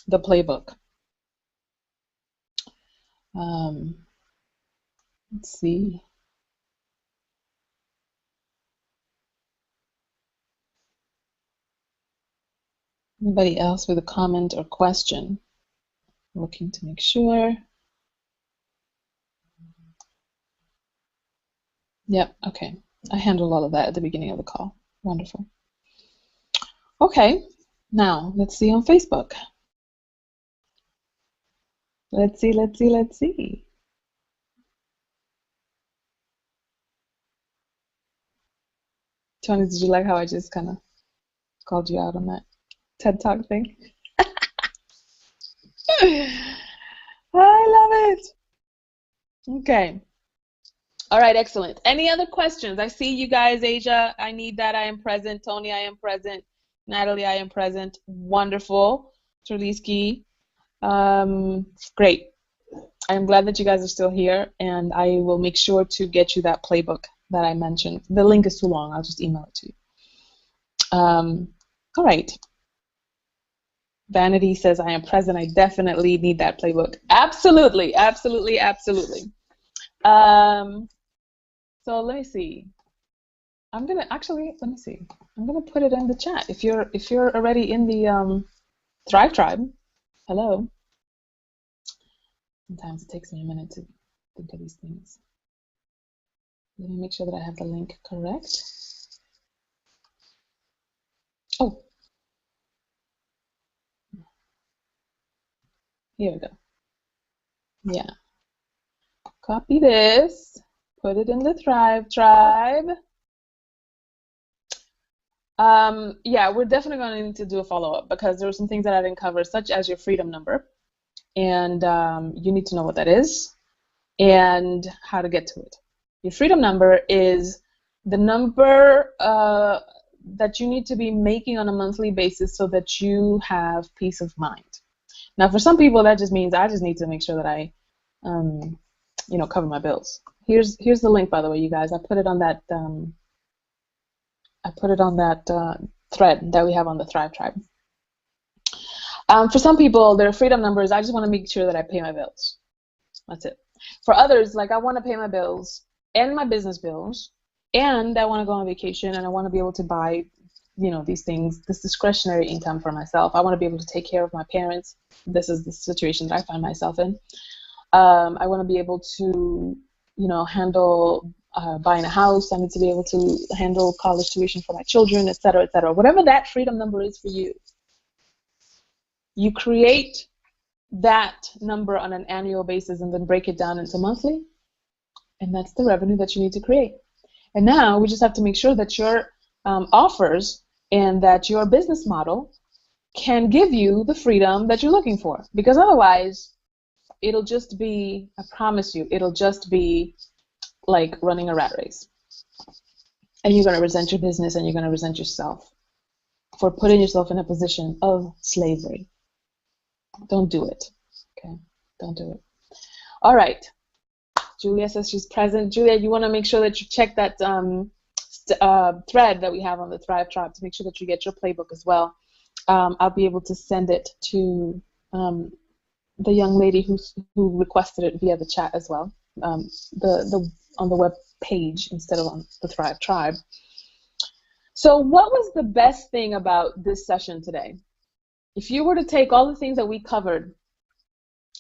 playbook. Let's see. Anybody else with a comment or question? Looking to make sure. Yep, okay. I handled all of that at the beginning of the call. Wonderful. Okay, now let's see on Facebook. Let's see. Tony, did you like how I just kind of called you out on that TED Talk thing? I love it. Okay. All right, excellent. Any other questions? I see you guys, Asia. I need that. I am present. Tony, I am present. Natalie, I am present. Wonderful. Terliski. Great. I'm glad that you guys are still here, and I will make sure to get you that playbook that I mentioned. The link is too long. I'll just email it to you. All right. Vanity says, I am present. I definitely need that playbook. Absolutely, absolutely, absolutely. So let me see. I'm gonna actually let me see. I'm gonna put it in the chat. If you're already in the Thrive Tribe, hello. Sometimes it takes me a minute to think of these things. Let me make sure that I have the link correct. Oh, here we go. Yeah. Copy this. Put it in the Thrive Tribe. Yeah, we're definitely going to need to do a follow-up because there are some things that I didn't cover, such as your freedom number. And you need to know what that is and how to get to it. Your freedom number is the number that you need to be making on a monthly basis so that you have peace of mind. Now, for some people, that just means I just need to make sure that I, cover my bills. Here's the link, by the way, you guys. I put it on that. Thread that we have on the Thrive Tribe. For some people, their freedom number is I just want to make sure that I pay my bills. That's it. For others, like I want to pay my bills and my business bills, and I want to go on vacation, and I want to be able to buy, these things, this discretionary income for myself. I want to be able to take care of my parents. This is the situation that I find myself in. I want to be able to, handle buying a house. I need to be able to handle college tuition for my children, et cetera, et cetera. Whatever that freedom number is for you, you create that number on an annual basis and then break it down into monthly, and that's the revenue that you need to create. And now we just have to make sure that your offers and that your business model can give you the freedom that you're looking for, because otherwise it'll just be, I promise you, it'll just be like running a rat race. And you're going to resent your business and you're going to resent yourself for putting yourself in a position of slavery. Don't do it. Okay? Don't do it. All right. Julia says she's present. Julia, you want to make sure that you check that thread that we have on the Thrive Tribe to make sure that you get your playbook as well. I'll be able to send it to the young lady who requested it via the chat as well, the on the web page instead of on the Thrive Tribe. So what was the best thing about this session today? If you were to take all the things that we covered,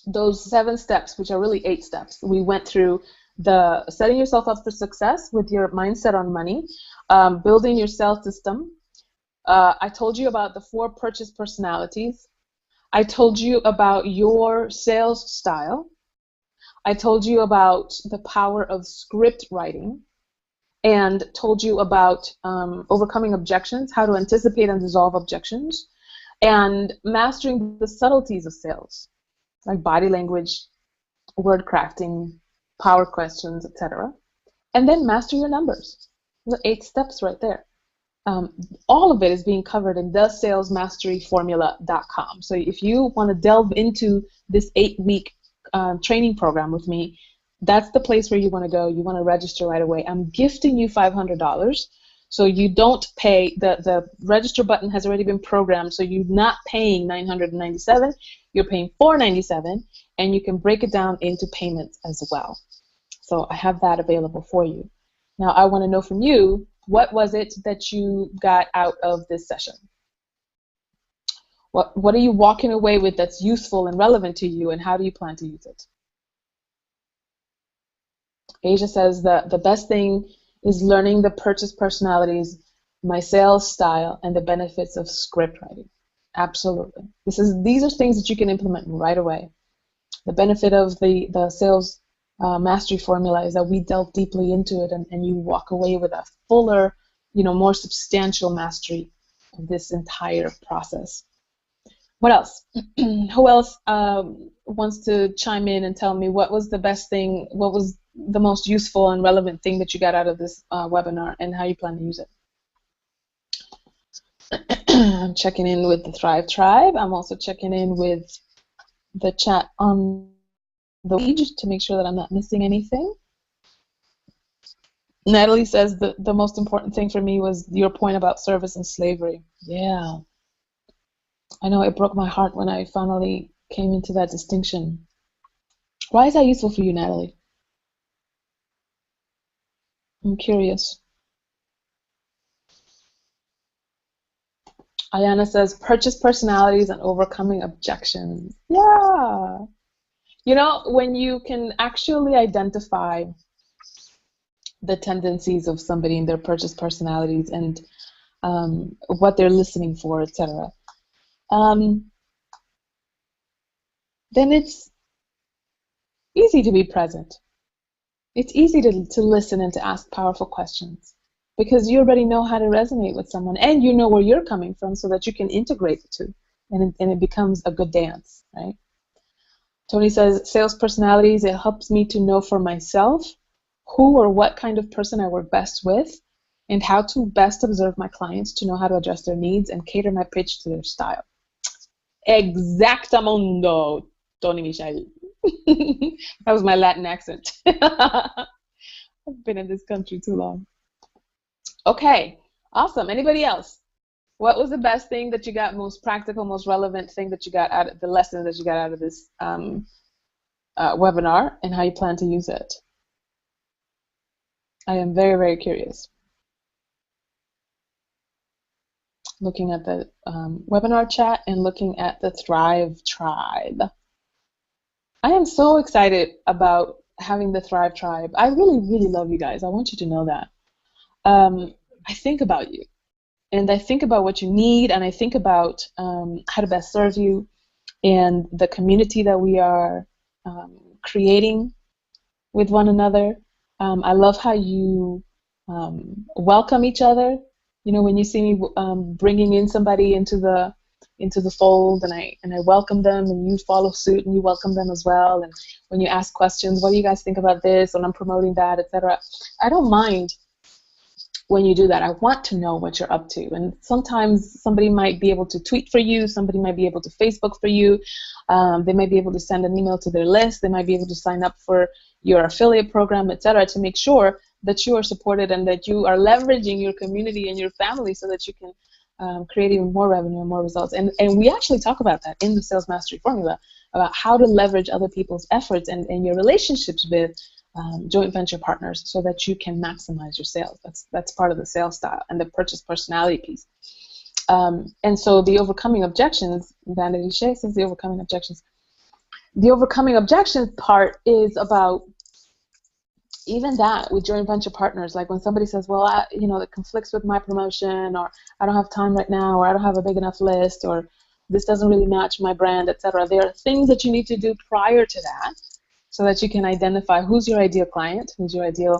those 7 steps, which are really 8 steps, we went through the setting yourself up for success with your mindset on money, building your sales system. I told you about the 4 purchase personalities. I told you about your sales style. I told you about the power of script writing, and told you about overcoming objections, how to anticipate and resolve objections, and mastering the subtleties of sales, like body language, word crafting, power questions, etc. And then master your numbers. The 8 steps right there. All of it is being covered in thesalesmasteryformula.com. So if you want to delve into this 8-week training program with me, that's the place where you want to go. You want to register right away. I'm gifting you $500. So you don't pay, the register button has already been programmed, so you're not paying $997, you're paying $497, and you can break it down into payments as well. So I have that available for you. Now I want to know from you, what was it that you got out of this session? What are you walking away with that's useful and relevant to you, and how do you plan to use it? Asia says that the best thing is learning the purchase personalities, my sales style, and the benefits of script writing. Absolutely. These are things that you can implement right away. The benefit of the sales mastery formula is that we delve deeply into it, and you walk away with a fuller, more substantial mastery of this entire process. What else? Who else wants to chime in and tell me what was the best thing, what was the most useful and relevant thing that you got out of this webinar, and how you plan to use it? I'm checking in with the Thrive Tribe. I'm also checking in with the chat on the page to make sure that I'm not missing anything. Natalie says the most important thing for me was your point about service and slavery. Yeah. I know it broke my heart when I finally came into that distinction. Why is that useful for you, Natalie? I'm curious. Ayana says, purchase personalities and overcoming objections. Yeah. When you can actually identify the tendencies of somebody in their purchase personalities and what they're listening for, etc., then it's easy to be present. It's easy to listen and to ask powerful questions because you already know how to resonate with someone, and you know where you're coming from so that you can integrate the two, and it becomes a good dance, right? Tony says, sales personalities, it helps me to know for myself who or what kind of person I work best with and how to best observe my clients to know how to address their needs and cater my pitch to their style. Exactamundo, Tony Michel. That was my Latin accent. I've been in this country too long. Okay, awesome. Anybody else? What was the best thing that you got, most practical, most relevant thing that you got out of the lesson that you got out of this webinar, and how you plan to use it? I am very, very curious. Looking at the webinar chat and looking at the Thrive Tribe. I am so excited about having the Thrive Tribe. I really, really love you guys. I want you to know that. I think about you, and I think about what you need, and I think about how to best serve you and the community that we are creating with one another. I love how you welcome each other. When you see me bringing in somebody into the fold, and I welcome them, and you follow suit and you welcome them as well. And when you ask questions, what do you guys think about this? When I'm promoting that, etc. I don't mind when you do that. I want to know what you're up to. And sometimes somebody might be able to tweet for you, somebody might be able to Facebook for you, they might be able to send an email to their list, they might be able to sign up for your affiliate program, etc., to make sure that you are supported and that you are leveraging your community and your family so that you can creating more revenue and more results. And we actually talk about that in the Sales Mastery Formula, about how to leverage other people's efforts and your relationships with joint venture partners so that you can maximize your sales. That's part of the sales style and the purchase personality piece. And so the overcoming objections, Vanity Shay says the overcoming objections. The overcoming objections part is about even that with joint venture partners. Like when somebody says, well, it conflicts with my promotion, or I don't have time right now, or I don't have a big enough list, or this doesn't really match my brand, etc. There are things that you need to do prior to that so that you can identify who's your ideal client, who's your ideal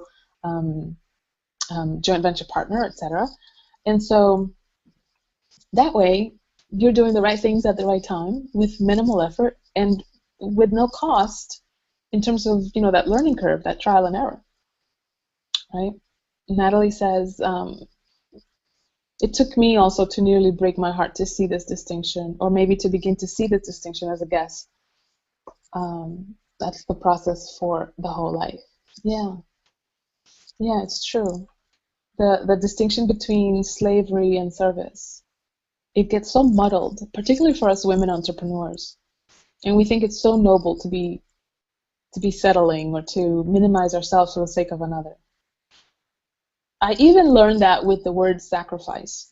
joint venture partner, etc. And so that way you're doing the right things at the right time with minimal effort and with no cost in terms of that learning curve, that trial and error, right? Natalie says, it took me also to nearly break my heart to see this distinction, or maybe to begin to see this distinction as a guess. That's the process for the whole life. Yeah, it's true. The distinction between slavery and service, it gets so muddled, particularly for us women entrepreneurs. And we think it's so noble to be settling or to minimize ourselves for the sake of another. I even learned that with the word sacrifice.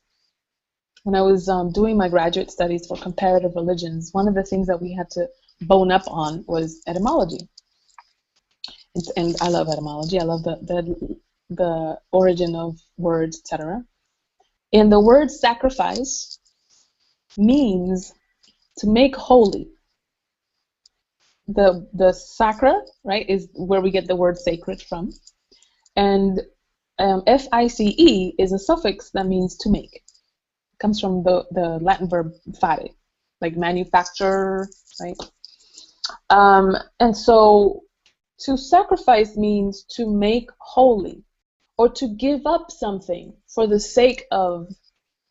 When I was doing my graduate studies for comparative religions, one of the things that we had to bone up on was etymology. And I love etymology. I love the origin of words, etc. And the word sacrifice means to make holy. The sacra, right, is where we get the word sacred from. And F-I-C-E is a suffix that means to make. It comes from the Latin verb fare, like manufacture, right? And so to sacrifice means to make holy, or to give up something for the sake of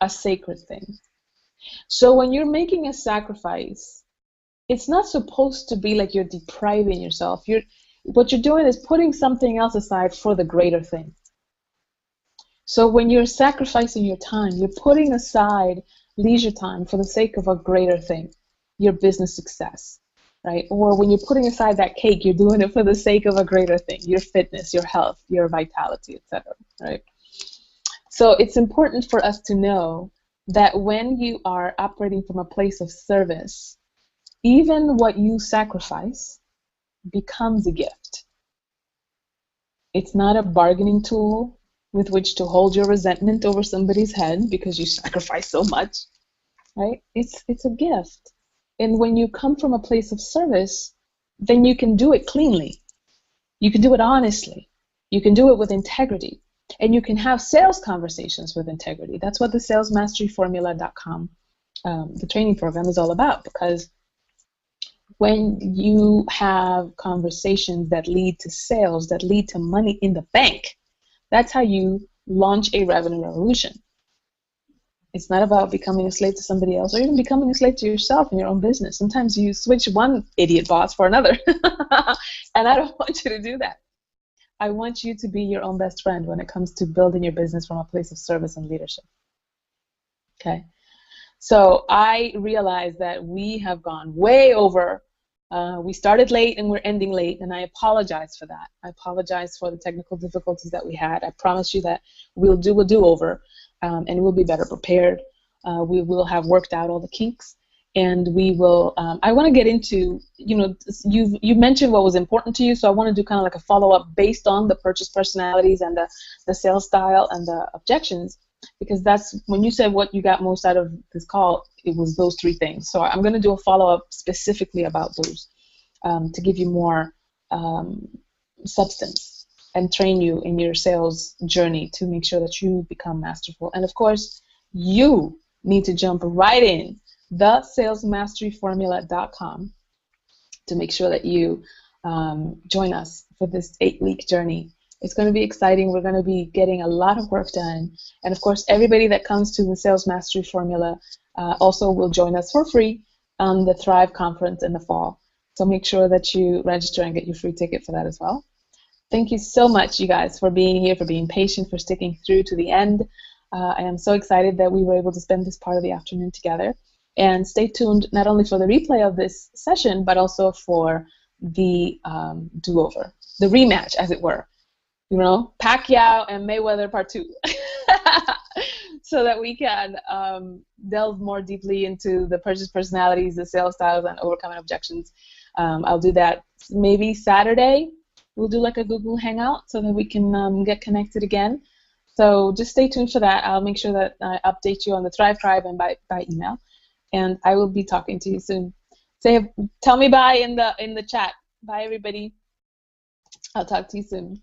a sacred thing. So when you're making a sacrifice, it's not supposed to be like you're depriving yourself. What you're doing is putting something else aside for the greater thing. So when you're sacrificing your time, you're putting aside leisure time for the sake of a greater thing, your business success, right? Or when you're putting aside that cake, you're doing it for the sake of a greater thing, your fitness, your health, your vitality, etc., right? So it's important for us to know that when you are operating from a place of service, even what you sacrifice becomes a gift. It's not a bargaining tool with which to hold your resentment over somebody's head because you sacrifice so much, right? It's a gift. And when you come from a place of service, then you can do it cleanly. You can do it honestly. You can do it with integrity. And you can have sales conversations with integrity. That's what the salesmasteryformula.com, the training program, is all about. Because when you have conversations that lead to sales, that lead to money in the bank, that's how you launch a revenue revolution. It's not about becoming a slave to somebody else, or even becoming a slave to yourself in your own business. Sometimes you switch one idiot boss for another. And I don't want you to do that. I want you to be your own best friend when it comes to building your business from a place of service and leadership. Okay? So I realize that we have gone way over. We started late and we're ending late, and I apologize for that. I apologize for the technical difficulties that we had. I promise you that we'll do a do-over, and we'll be better prepared. We will have worked out all the kinks, and we will. I want to get into, you mentioned what was important to you, so I want to do kind of like a follow-up based on the purchase personalities and the sales style and the objections, because that's when you said what you got most out of this call, it was those three things. So I'm going to do a follow-up specifically about those to give you more substance and train you in your sales journey to make sure that you become masterful. And of course, you need to jump right in thesalesmasteryformula.com to make sure that you join us for this 8-week journey. It's going to be exciting. We're going to be getting a lot of work done. And of course, everybody that comes to the Sales Mastery Formula also will join us for free on the Thrive Conference in the fall. So make sure that you register and get your free ticket for that as well. Thank you so much, you guys, for being here, for being patient, for sticking through to the end. I am so excited that we were able to spend this part of the afternoon together. And stay tuned not only for the replay of this session, but also for the do-over, the rematch, as it were. You know, Pacquiao and Mayweather Part 2. So that we can delve more deeply into the purchase personalities, the sales styles, and overcoming objections. I'll do that maybe Saturday. We'll do like a Google Hangout so that we can get connected again. So just stay tuned for that. I'll make sure that I update you on the Thrive Tribe and by email. And I will be talking to you soon. Tell me bye in the chat. Bye, everybody. I'll talk to you soon.